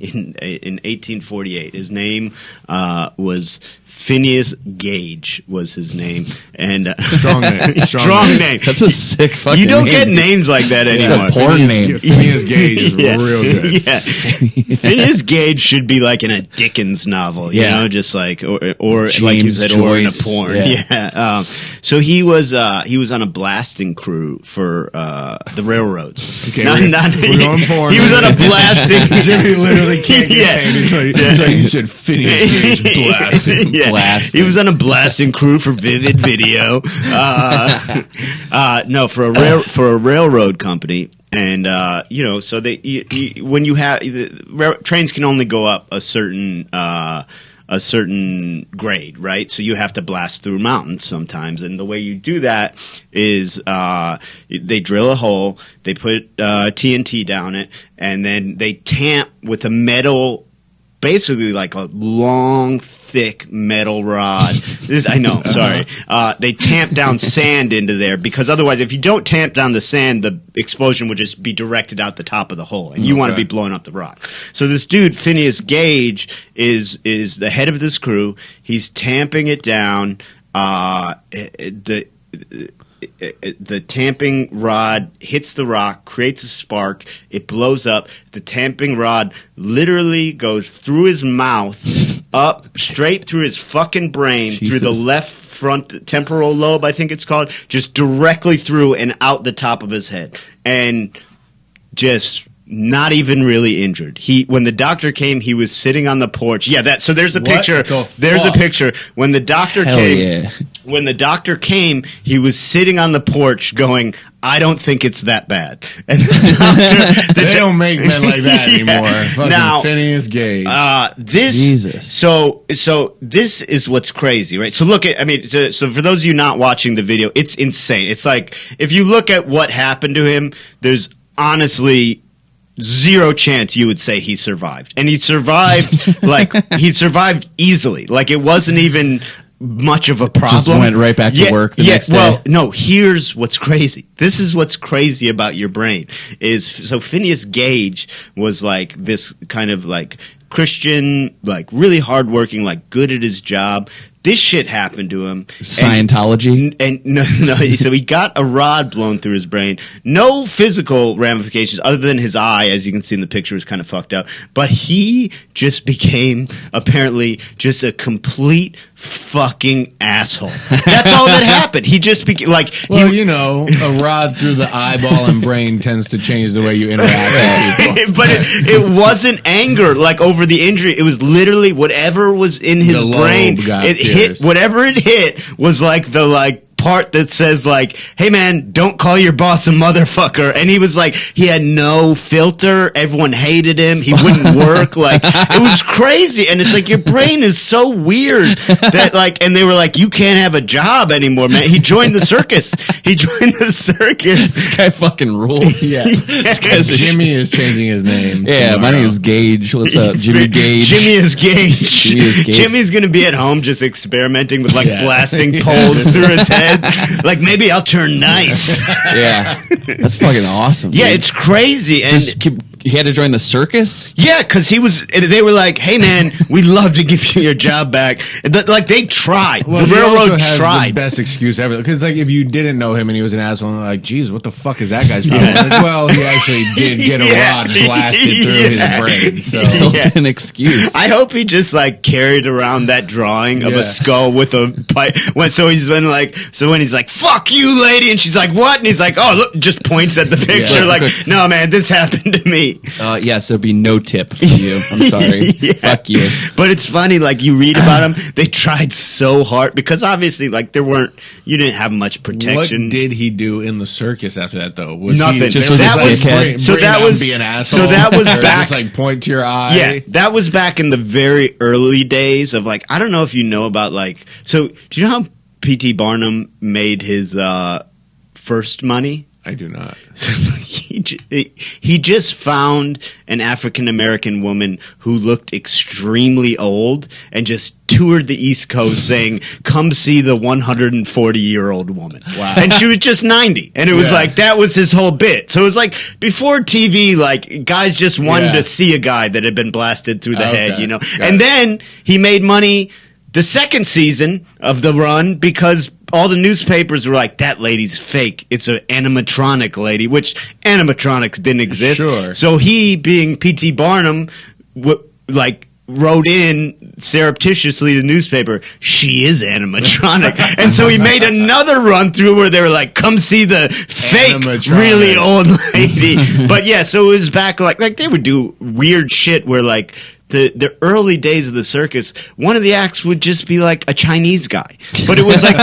in 1848. His name was Phineas Gage was his name, and Strong name. strong name. That's a sick fucking You don't name. get names like that anymore. a porn name. Phineas Gage is real good. Yeah, Phineas Gage should be like in a Dickens novel, you know, just like or like you James said, or in a Joyce, porn. yeah. Yeah. So he was on a blasting crew for the railroads. Okay, Not- we're not- going porn. He was on a blasting. Jimmy literally can't Yeah. contain it. He's like, you said Phineas Gage blasting. Yeah. Blasting. He was on a blasting crew for Vivid Video. No, for a railroad company, and so when you have trains can only go up a certain grade, right? So you have to blast through mountains sometimes, and the way you do that is they drill a hole, they put TNT down it, and then they tamp with a metal. Basically, like a long, thick metal rod. I know, sorry. They tamp down sand into there because otherwise, if you don't tamp down the sand, the explosion would just be directed out the top of the hole, and you want to be blowing up the rock. So this dude, Phineas Gage, is the head of this crew. He's tamping it down. The tamping rod hits the rock, creates a spark, it blows up. The tamping rod literally goes through his mouth, up straight through his fucking brain, through the left front temporal lobe, I think it's called, just directly through and out the top of his head. And just not even really injured. When the doctor came, he was sitting on the porch. Yeah, so there's a picture. There's a picture. When the doctor When the doctor came, he was sitting on the porch going, I don't think it's that bad. And They don't make men like that anymore. Fucking Now, Phineas Gage. Jesus. So this is what's crazy, right? So so for those of you not watching the video, it's insane. It's like, if you look at what happened to him, there's honestly zero chance you would say he survived. And he survived, he survived easily. Like, it wasn't even much of a problem. Just went right back to work the next day. Well, no, here's what's crazy. This is what's crazy about your brain. So Phineas Gage was like this kind of like Christian, like really hardworking, like good at his job. This shit happened to him. Scientology? And no, so he got a rod blown through his brain. No physical ramifications other than his eye, as you can see in the picture, was kind of fucked up. But he just became, apparently, just a complete fucking asshole. That's all that happened. He just became, like... Well, a rod through the eyeball and brain tends to change the way you interact with people. But it wasn't anger, like, over the injury. It was literally whatever was in his brain. It hit, whatever it hit was like the, part that says hey man, don't call your boss a motherfucker. And he was he had no filter. Everyone hated him. He wouldn't work. It was crazy. And it's your brain is so weird that and they were you can't have a job anymore, man. He joined the circus. This guy fucking rules. Yeah. Jimmy is changing his name. Yeah, my name's Gage. What's up? Jimmy Gage. Jimmy is Gage. Jimmy is Gage. Jimmy's gonna be at home just experimenting with blasting poles through his head. Maybe I'll turn nice. Yeah, that's fucking awesome. Yeah, dude. it's crazy. And he had to join the circus. Yeah, because they were like, "Hey man, we'd love to give you your job back." They tried. Well, the railroad also has tried. the best excuse ever, because if you didn't know him and he was an asshole, geez, what the fuck is that guy's problem? Well, he actually did get a rod blasted through his brain. So Built-in excuse. I hope he just carried around that drawing of a skull with a pipe. When he's like, "Fuck you, lady," and she's like, "What?" And he's like, "Oh, look," just points at the picture "No, man, this happened to me." Yes, there'd be no tip for you. I'm sorry. Fuck you. But it's funny, you read about them, they tried so hard because obviously, you didn't have much protection. What did he do in the circus after that, though? Was Nothing. He Just was that was be an asshole. So that was or back. Just point to your eye. Yeah, that was back in the very early days of I don't know if you know about So do you know how P.T. Barnum made his first money? I do not. He just found an African American woman who looked extremely old and just toured the East Coast saying, "Come see the 140-year-old woman." Wow. And she was just 90, and it was like that was his whole bit. So it was like before TV, like guys just wanted to see a guy that had been blasted through the head, you know. And then he made money the second season of the run because all the newspapers were like, that lady's fake. It's an animatronic lady, which animatronics didn't exist. Sure. So he, being P.T. Barnum, wrote in surreptitiously to the newspaper, she is animatronic. And so he made another run through where they were like, come see the fake, really old lady. But yeah, so it was back like they would do weird shit where like, the early days of the circus, one of the acts would just be like a Chinese guy. But it was like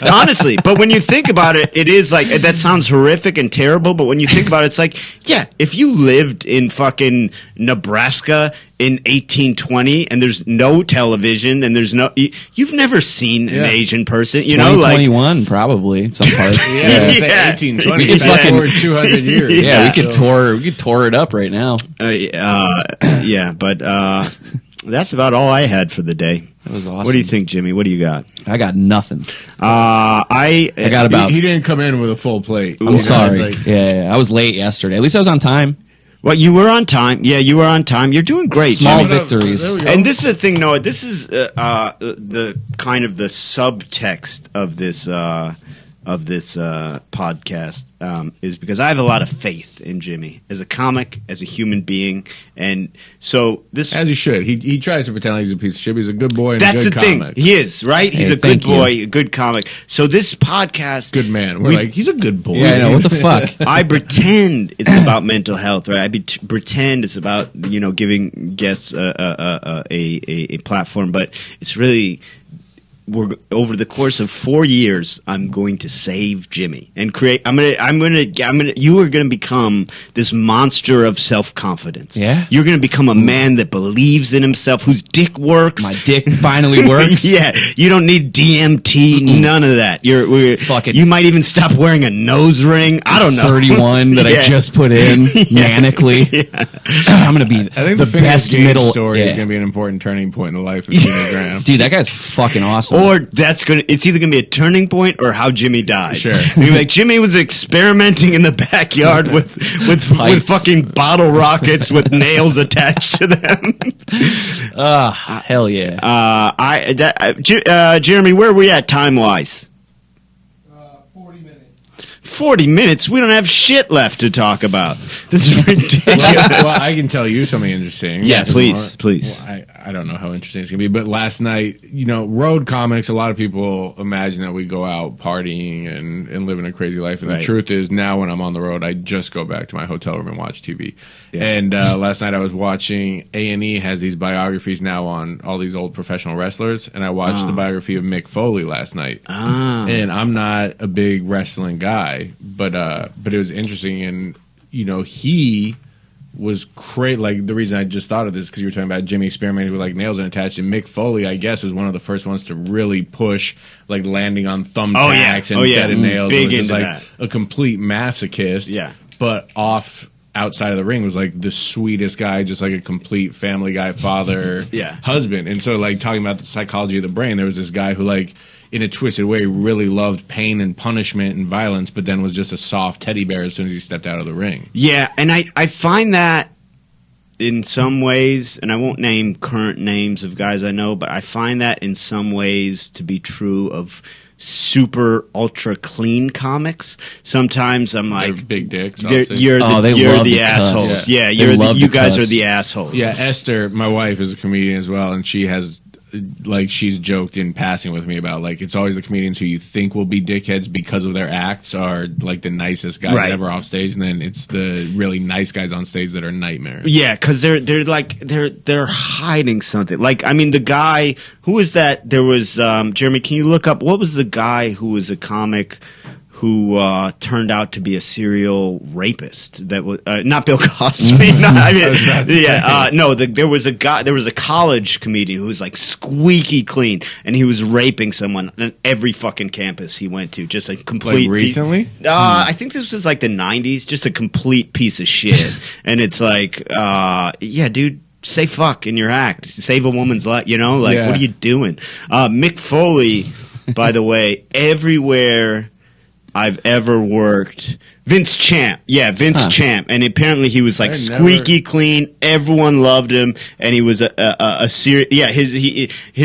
honestly, but when you think about it, it is like, that sounds horrific and terrible, but when you think about it, it's like, yeah, if you lived in fucking Nebraska in 1820 and there's no television and there's no, you've never seen an Asian person, you know, like 2021 probably in some parts. Yeah, 1820. We could fucking forward 200 years. Yeah, we could tour it up right now. Yeah, but that's about all I had for the day. That was awesome. What do you think, Jimmy? What do you got? I got nothing. I got about. He didn't come in with a full plate. I'm sorry. I was late yesterday. At least I was on time. Well, you were on time. Yeah, you were on time. You're doing great. Small Jimmy. victories. And this is the thing, Noah. This is the kind of the subtext of this podcast is because I have a lot of faith in Jimmy as a comic, as a human being, and so this. As he should. He tries to pretend like he's a piece of shit. But he's a good boy and that's a good the comic. thing. He is right. He's a good boy, a good comic. So this podcast, good man. We're like, he's a good boy. Yeah, I know. What the fuck? I pretend it's about mental health, right? Pretend it's about giving guests a platform, but it's really. Over the course of 4 years, I'm going to save Jimmy and create. You are going to become this monster of self-confidence. Yeah, you're going to become a man that believes in himself, whose dick works. My dick finally works. Yeah, you don't need DMT, none of that. You might even stop wearing a nose ring. I don't know. 31 that I just put in manically. Yeah. I'm going to be I think the best middle story is going to be an important turning point in the life of Jimmy Graham. Dude, that guy's fucking awesome. Or it's either going to be a turning point or how Jimmy dies. Sure. Like Jimmy was experimenting in the backyard with fucking bottle rockets with nails attached to them. Hell yeah. Jeremy, where are we at time-wise? 40 minutes. 40 minutes? We don't have shit left to talk about. This is ridiculous. Well, I can tell you something interesting. Yeah, please. Well, I don't know how interesting it's going to be, but last night, road comics, a lot of people imagine that we go out partying and living a crazy life. And the truth is, now when I'm on the road, I just go back to my hotel room and watch TV. Yeah. And last night I was watching, A&E has these biographies now on all these old professional wrestlers. And I watched the biography of Mick Foley last night. And I'm not a big wrestling guy, but it was interesting. And, he was great. Like, the reason I just thought of this because you were talking about Jimmy experimenting with like nails and attached, and Mick Foley, I guess, was one of the first ones to really push like landing on thumbtacks and dead nails. Big it was into like that. A complete masochist. Yeah, but outside of the ring was like the sweetest guy, just like a complete Family Guy father, husband. And so, like, talking about the psychology of the brain, there was this guy who, like, in a twisted way, really loved pain and punishment and violence, but then was just a soft teddy bear as soon as he stepped out of the ring. Yeah, and I find that in some ways, and I won't name current names of guys I know, but I find that in some ways to be true of super ultra clean comics. Sometimes I'm like, they're big dicks. You're the assholes. Yeah, you guys are the assholes. Yeah, Esther, my wife, is a comedian as well, and she has. Like, she's joked in passing with me about, like, it's always the comedians who you think will be dickheads because of their acts are, like, the nicest guys ever off stage, and then it's the really nice guys on stage that are nightmares. Yeah, because they're hiding something. Like, I mean, the guy, who was that? There was, Jeremy, can you look up, what was the guy who was a comic who turned out to be a serial rapist. That was not Bill Cosby. No, I mean, there was a guy. There was a college comedian who was like squeaky clean, and he was raping someone on every fucking campus he went to. Just a complete. Like recently? I think this was like the '90s. Just a complete piece of shit. And it's like, yeah, dude. Say fuck in your act. Save a woman's life. You know, like what are you doing? Mick Foley, by the way, everywhere I've ever worked. Vince Champ. Yeah, Vince Champ. And apparently he was like squeaky clean. Everyone loved him. And he was a serious... Yeah, his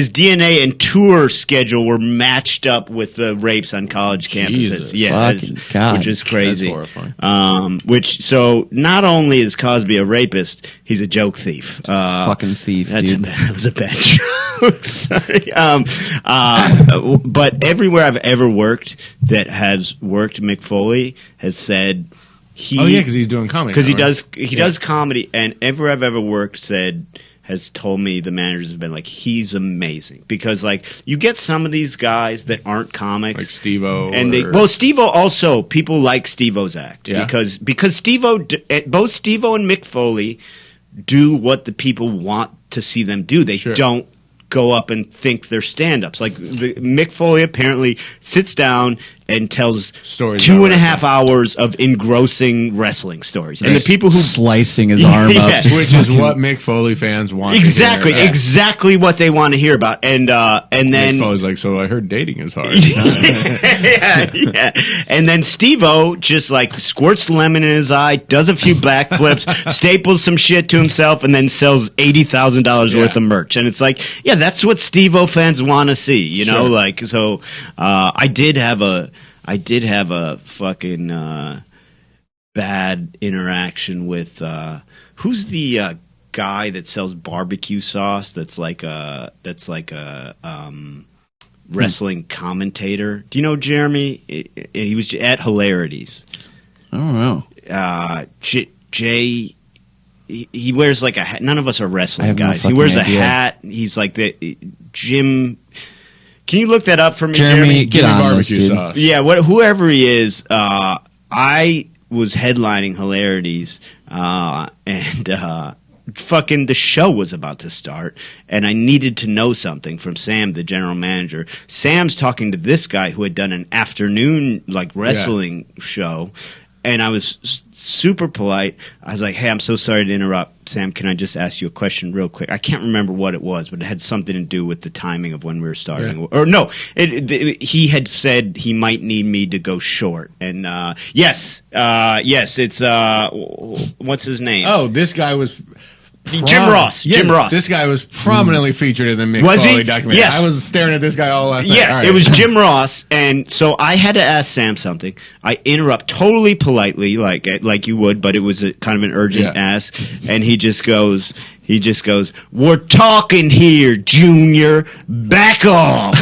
DNA and tour schedule were matched up with the rapes on college campuses. Yeah, which is crazy. That's horrifying. So not only is Cosby a rapist, he's a joke thief. Fucking thief, dude. That was a bad joke. Sorry. But everywhere I've ever worked that has worked Mick Foley has said because he's doing comedy. Because he does comedy, and everywhere I've ever worked has told me, the managers have been like, he's amazing. Because like you get some of these guys that aren't comics, like Steve-O, and Steve-O also, people like Steve-O's act because Steve-O, both Steve-O and Mick Foley do what the people want to see them do. They don't go up and think they're stand-ups. Like Mick Foley apparently sits down and tells stories 2.5 hours of engrossing wrestling stories. And the people who slicing his arm up, which is what Mick Foley fans want. Exactly what they want to hear about. And then Mick Foley's like, so I heard dating is hard. yeah. And then Steve-O just like squirts lemon in his eye, does a few backflips, staples some shit to himself, and then sells $80,000 worth of merch. And it's like, yeah, that's what Steve-O fans want to see, you know? Like, so I did have a fucking bad interaction with who's the guy that sells barbecue sauce? That's like a wrestling commentator. Do you know Jeremy? He was at Hilarities. I don't know. Jay. He wears like a hat. None of us are wrestling guys. No, he wears idea. a hat. He's like the Jim. Can you look that up for me, Jeremy? Get on barbecue this, dude. sauce. Yeah, whoever he is, I was headlining Hilarities, and fucking the show was about to start, and I needed to know something from Sam, the general manager. Sam's talking to this guy who had done an afternoon like wrestling show. And I was super polite. I was like, hey, I'm so sorry to interrupt. Sam, can I just ask you a question real quick? I can't remember what it was, but it had something to do with the timing of when we were starting. Yeah. Or no, he had said he might need me to go short. And yes, it's, what's his name? Oh, this guy was... Jim Ross. Yeah, Jim Ross. This guy was prominently featured in the Mick Foley documentary. Yes. I was staring at this guy all last night. Yeah, it was Jim Ross, and so I had to ask Sam something. I interrupt totally politely, like you would, but it was kind of an urgent ask, and he just goes, "We're talking here, Junior. Back off."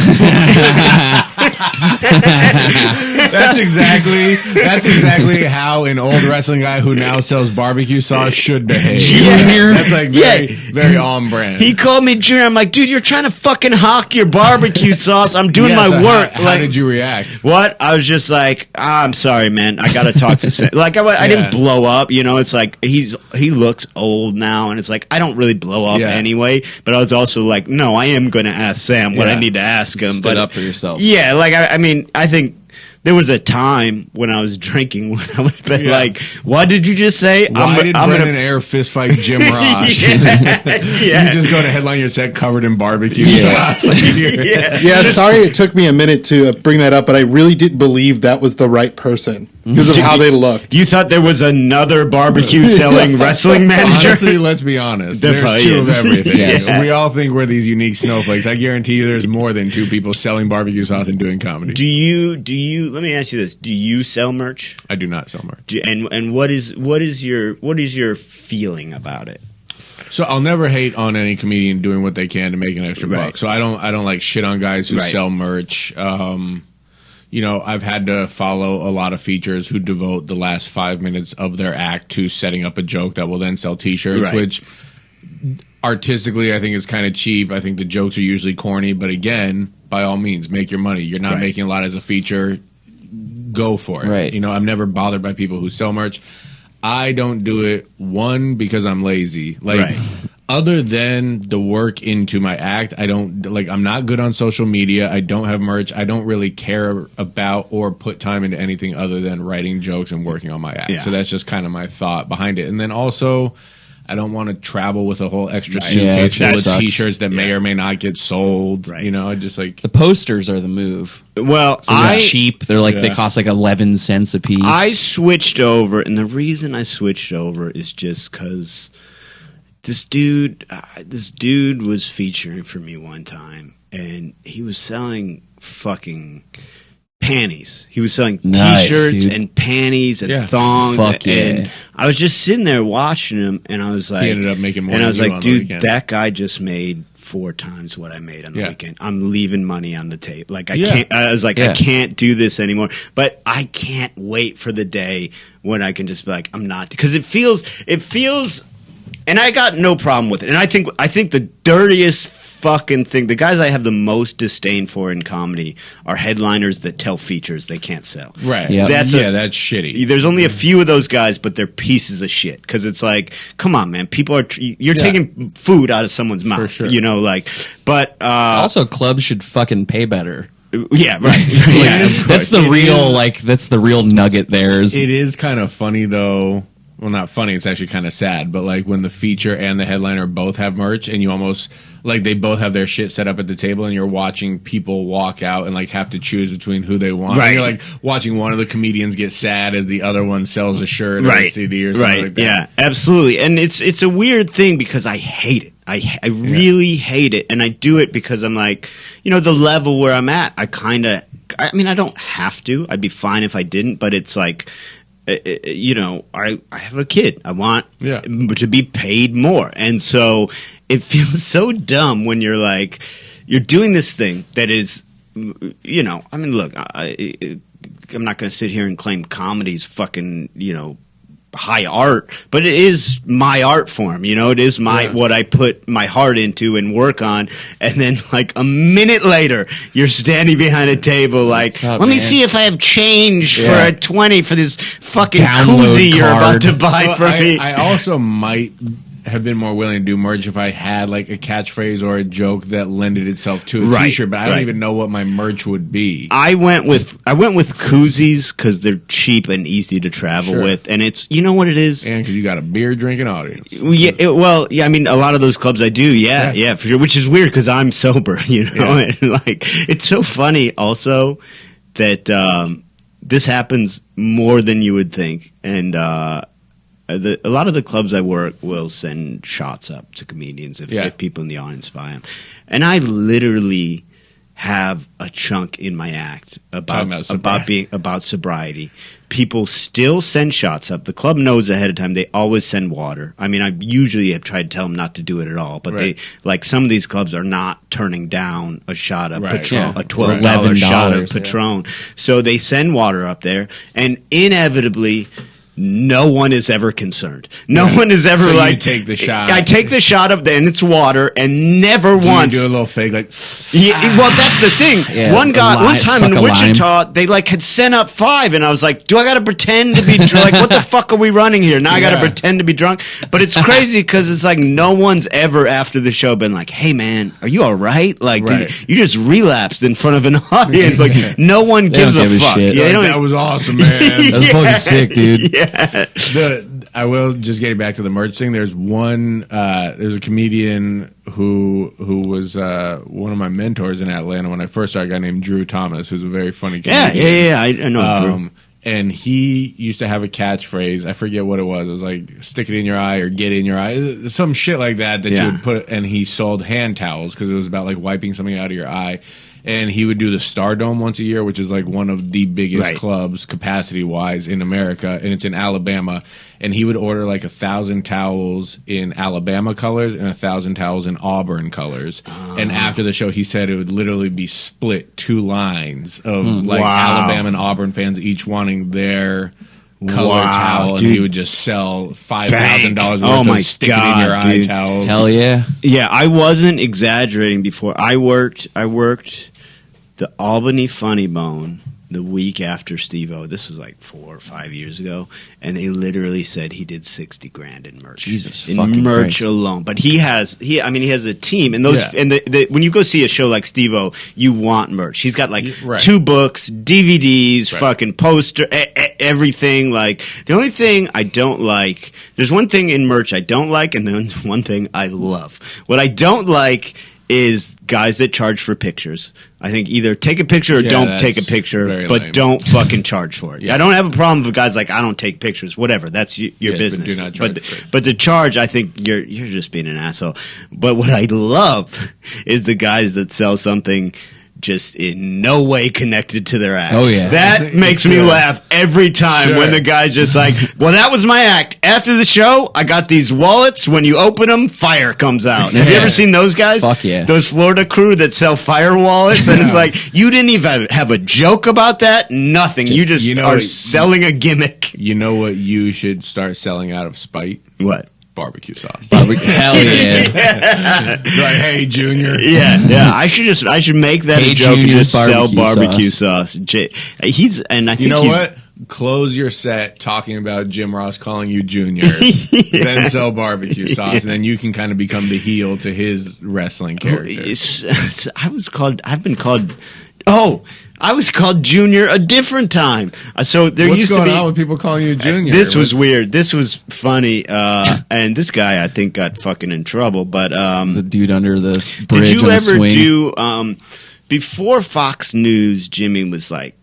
That's exactly how an old wrestling guy who now sells barbecue sauce should behave. Junior. That's like very on brand. He called me Junior. I'm like, dude, you're trying to fucking hawk your barbecue sauce. I'm doing my work. How did you react? What? I was just like, I'm sorry, man. I got to talk to Sam. Like, I didn't blow up. You know, it's like he looks old now, and it's like I don't really blow up anyway. But I was also like, no, I am going to ask Sam what I need to ask him. Stood up for yourself. Yeah, like I mean, I think there was a time when I was drinking when I would have been like, what did you just say? Why did Brendan Air fist fight Jim Ross? You just go to headline your set covered in barbecue sauce. Sorry it took me a minute to bring that up, but I really didn't believe that was the right person because of how they looked. You thought there was another barbecue selling wrestling manager? Honestly, let's be honest. There's two of everything. We all think we're these unique snowflakes. I guarantee you there's more than two people selling barbecue sauce and doing comedy. Do you let me ask you this. Do you sell merch? I do not sell merch. And what is your feeling about it? So I'll never hate on any comedian doing what they can to make an extra buck. So I don't like shit on guys who sell merch. I've had to follow a lot of features who devote the last 5 minutes of their act to setting up a joke that will then sell T-shirts, which artistically I think is kind of cheap. I think the jokes are usually corny, but again, by all means, make your money. You're not making a lot as a feature. go for it. Right. You know, I'm never bothered by people who sell merch. I don't do it, one, because I'm lazy. Like, Right. other than the work into my act, I'm not good on social media. I don't have merch. I don't really care about or put time into anything other than writing jokes and working on my act. Yeah. So that's just kind of my thought behind it. And then also, I don't want to travel with a whole extra Yeah, suitcase full that of sucks. T-shirts that may or may not get sold. Right. You know, I just like... The posters are the move. Well, They're cheap. They're like they Yeah. cost like 11 cents a piece. I switched over, and the reason I switched over is just because this dude was featuring for me one time, and he was selling fucking panties. He was selling Nice, T-shirts dude. and panties and Yeah. thongs. Fuck yeah. And I was just sitting there watching him, and I was like, He ended up making more and I than was you like, on the dude, weekend. that guy just made 4 times what I made on the Yeah. weekend. I'm leaving money on the table. Like Yeah. can't. I was like, Yeah. I can't do this anymore. But I can't wait for the day when I can just be like, I'm not, because it feels. And I got no problem with it. And I think the dirtiest fucking thing, the guys I have the most disdain for in comedy are headliners that tell features they can't sell. Right. Yeah. That's shitty. There's only a few of those guys, but they're pieces of shit. Because it's like, come on, man, people are you're Yeah. taking food out of someone's mouth. sure. You know, like, but also, clubs should fucking pay better. yeah, right. Yeah, of That's course. the It real is- that's the real nugget there. It is kind of funny though. Well, not funny. It's actually kind of sad. But like when the feature and the headliner both have merch, and you almost like they both have their shit set up at the table, and you're watching people walk out and like have to choose between who they want. Right. And you're like watching one of the comedians get sad as the other one sells a shirt or a Right, CD or something right, like that. yeah, absolutely. And it's a weird thing because I hate it. I really hate it, and I do it because I'm like, you know, the level where I'm at, I mean, I don't have to. I'd be fine if I didn't, but it's like, you know, I have a kid. I want to be paid more, and so it feels so dumb when you're like, you're doing this thing that is, you know, I mean, look, I'm not going to sit here and claim comedy's fucking, you know, high art, but it is my art form, you know, it is what I put my heart into and work on. And then like a minute later, you're standing behind a table like, up, let me man? see if I have change Yeah. for a 20 for this fucking Download koozie you're about card. to buy Well, from me. I also might have been more willing to do merch if I had like a catchphrase or a joke that lended itself to a Right, T-shirt, but I don't right. even know what my merch would be. I went with koozies because they're cheap and easy to travel Sure. with, and it's, you know what it is. And because you got a beer drinking audience. Yeah, I mean, a lot of those clubs I do, yeah, for sure. Which is weird because I'm sober, you know. Yeah. And like, it's so funny also that this happens more than you would think, and a lot of the clubs I work will send shots up to comedians if people in the audience buy them, and I literally have a chunk in my act about sobriety. People still send shots up. The club knows ahead of time. They always send water. I mean, I usually have tried to tell them not to do it at all, but Right. they, like, some of these clubs are not turning down a shot of Right. Patron, Yeah. a $12 shot of $11, Patron. So they send water up there, and inevitably, no one is ever concerned. No one is ever So you like, take the shot. I take the shot up there, and it's water, and never Do once. you do a little fake like Yeah, well, that's the thing. Yeah, one a time suck in a Wichita, they like had sent up 5, and I was like, "Do I got to pretend to be drunk? Like, what the fuck are we running here? Now I got to Yeah. pretend to be drunk." But it's crazy because it's like no one's ever after the show been like, "Hey, man, are you all right? Like, Right. you just relapsed in front of an audience." Like, no one They gives don't a give a fuck. shit. Yeah, they like, don't- that was awesome, man. That's fucking sick, dude. Yeah, I will just getting back to the merch thing. There's there's a comedian who was one of my mentors in Atlanta when I first started. A guy named Drew Thomas, who's a very funny comedian. yeah. I know. Drew. And he used to have a catchphrase. I forget what it was. It was like "stick it in your eye" or "get in your eye," some shit like that you Yeah. would put. And he sold hand towels because it was about like wiping something out of your eye. And he would do the Stardome once a year, which is like one of the biggest Right. clubs capacity wise in America, and it's in Alabama. And he would order like 1,000 towels in Alabama colors and 1,000 towels in Auburn colors. And after the show, he said it would literally be split 2 lines of like Wow. Alabama and Auburn fans each wanting their color Wow, towel, and dude. he would just sell $5,000 worth Oh my of stick it in your God, eye dude. towels. Hell yeah. Yeah, I wasn't exaggerating before. I worked the Albany Funny Bone the week after Steve-O. This was like 4 or 5 years ago, and they literally said he did 60 grand in merch. Jesus in fucking merch Christ. alone. But he has a team, and those Yeah. and when you go see a show like Steve-O, you want merch. He's got like Right. 2 books, DVDs, Right. fucking poster, everything. Like the only thing I don't like, there's one thing in merch I don't like, and then one thing I love. What I don't like is guys that charge for pictures. I think either take a picture or Yeah, don't that's take a picture, very but lame. don't fucking charge for it. Yeah. I don't have a problem with guys like, I don't take pictures, whatever. That's your Yes, but business. do not charge for it. But the charge, I think you're just being an asshole. But what I love is the guys that sell something just in no way connected to their act. Oh, yeah. That makes me Sure. laugh every time Sure. when the guy's just like, well, that was my act. After the show, I got these wallets. When you open them, fire comes out. Have you Yeah. ever seen those guys? Fuck yeah. Those Florida crew that sell fire wallets. And it's like, you didn't even have a joke about that. Nothing. You just you know are what- selling a gimmick. You know what you should start selling out of spite? What? Barbecue sauce. Hell yeah. Like, hey, Junior. Yeah. I should make that Hey, a joke and Junior's just sell barbecue barbecue sauce. He's and I think You know he's- what? Close your set talking about Jim Ross calling you Junior, then sell barbecue sauce, and then you can kind of become the heel to his wrestling character. I've been called. Oh, I was called Junior a different time. So there What's used to going be. on with people calling you Junior? This was What's- weird. This was funny. And this guy, I think, got fucking in trouble. But The dude under the bridge did you on the ever swing. do before Fox News? Jimmy was like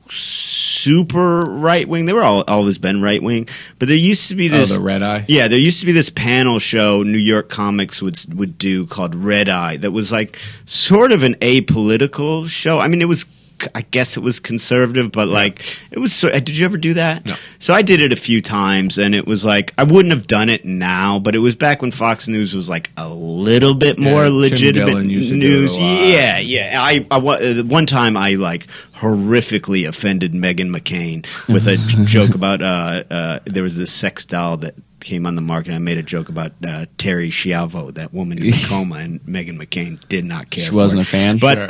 super right wing. They were always been right wing, but there used to be this. the Red Eye? Yeah, there used to be this panel show New York comics would do called Red Eye. That was like sort of an apolitical show. I mean, it was. I guess it was conservative, but like it was. Did you ever do that? No. So I did it a few times, and it was like I wouldn't have done it now, but it was back when Fox News was like a little bit more Tim legitimate Dillon used to do it news. a lot. Yeah. One time I like horrifically offended Meghan McCain with a joke about there was this sex doll that came on the market. I made a joke about Terry Schiavo, that woman in a coma, and Meghan McCain did not care. She for wasn't it. a fan? But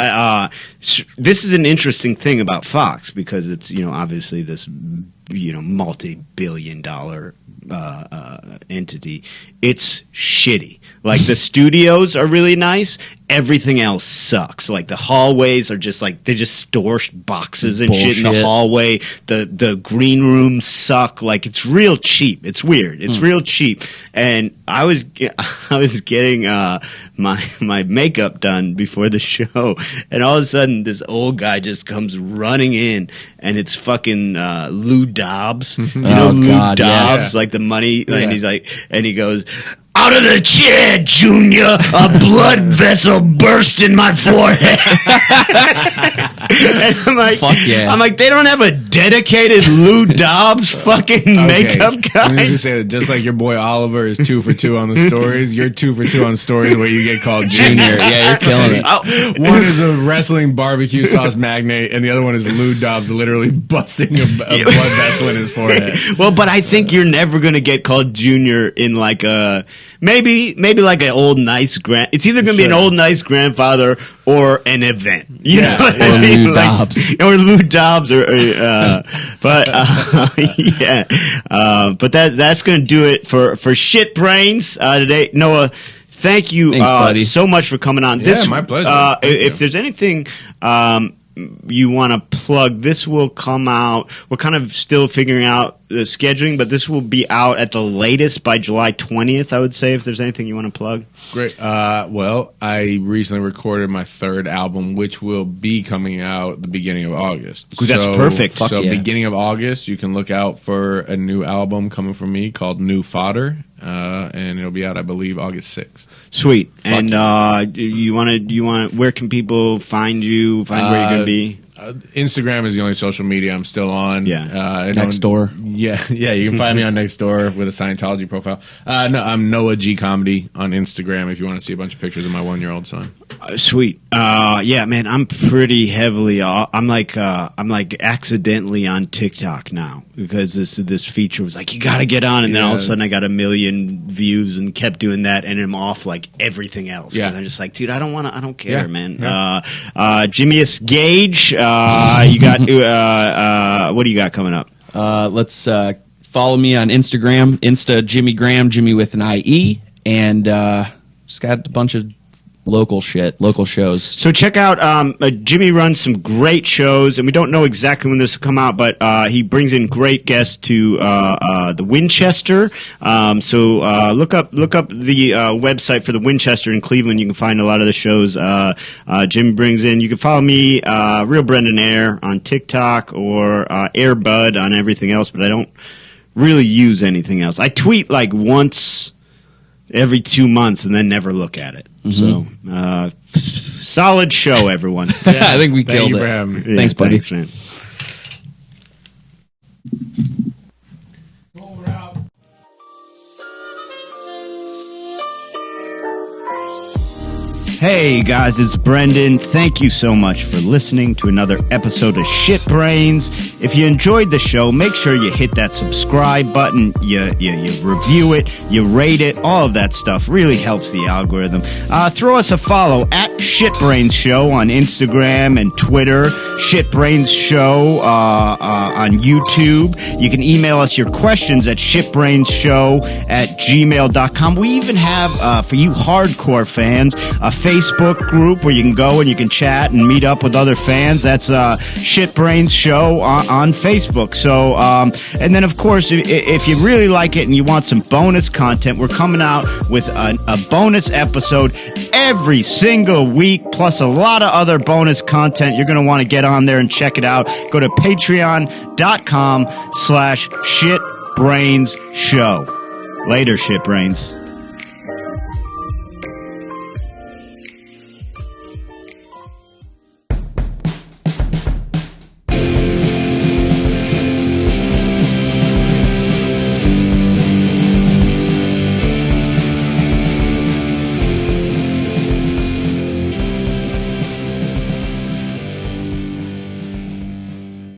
this is an interesting thing about Fox because it's obviously this multi-billion-dollar entity. It's shitty. Like the studios are really nice. Everything else sucks. Like the hallways are just like they just store boxes and shit in the Bullshit. hallway. The green rooms suck. Like it's real cheap. It's weird. It's real cheap. And I was getting my makeup done before the show, and all of a sudden this old guy just comes running in, and it's fucking Lou Dobbs. You know Oh, Lou God, yeah. Dobbs, like the money, Yeah. and he's like, and he goes, "Out of the chair, Junior! A blood vessel burst in my forehead." And I'm like, Fuck yeah. I'm like, they don't have a dedicated Lou Dobbs fucking makeup I was guy. gonna say that just like your boy Oliver is 2 for 2 on the stories, you're 2 for 2 on stories where you get called Junior. Yeah, you're killing it. One is a wrestling barbecue sauce magnate, and the other one is Lou Dobbs literally busting a blood vessel in his forehead. Well, but I think you're never gonna get called Junior in like a maybe like an old nice It's either gonna be an Sure. old nice grandfather or an event. You know what I Or mean? Lou Dobbs. Or Lou Dobbs, but yeah. But that's gonna do it for Shit Brains today. Noah, thank you Thanks, buddy. so much for coming on. Yeah, my pleasure. Thank If you. there's anything you want to plug, this will come out. We're kind of still figuring out the scheduling, but this will be out at the latest by July 20th, I would say, if there's anything you want to plug. Great. Well, I recently recorded my 3rd album, which will be coming out the beginning of August. That's perfect. Fuck So yeah. beginning of August, you can look out for a new album coming from me called New Fodder, and it'll be out, I believe, August 6th. Sweet. And you want to? Where can people find you? Find where you're going to be? Instagram is the only social media I'm still on. Yeah. I Next door. Yeah, you can find me on Nextdoor with a Scientology profile. No, I'm Noah G Comedy on Instagram if you want to see a bunch of pictures of my 1-year-old son. Sweet. Yeah, man, I'm pretty heavily. I'm like accidentally on TikTok now because this feature was like you got to get on, and then all of a sudden I got 1 million views and kept doing that, and I'm off like everything else. Yeah, I'm just like, dude, I don't care, man. Yeah. Jimmy-S Gage, you got what do you got coming up? Let's follow me on Instagram, Insta Jimmy Graham, Jimmy with an IE, and just got a bunch of local shows. So check out Jimmy runs some great shows, and we don't know exactly when this will come out, but he brings in great guests to the Winchester. So look up the website for the Winchester in Cleveland. You can find a lot of the shows Jimmy brings in. You can follow me, Real Brendan Air, on TikTok, or Airbud on everything else, but I don't really use anything else. I tweet like once every 2 months and then never look at it. Mm-hmm. So, solid show, everyone. Yeah, I think we killed it. Thanks, buddy. Thanks, man. Well, we're out. Hey guys, it's Brendan. Thank you so much for listening to another episode of Shit Brains. If you enjoyed the show, make sure you hit that subscribe button, you review it, you rate it, all of that stuff really helps the algorithm. Throw us a follow at Shitbrains Show on Instagram and Twitter, Shitbrains Show on YouTube. You can email us your questions at shitbrainshow@gmail.com. We even have, for you hardcore fans, a Facebook group where you can go and you can chat and meet up with other fans. That's Shitbrains Show on Facebook. So, and then of course, if you really like it and you want some bonus content, we're coming out with a bonus episode every single week, plus a lot of other bonus content. You're going to want to get on there and check it out. Go to patreon.com/shitbrainshow. Later, Shitbrains.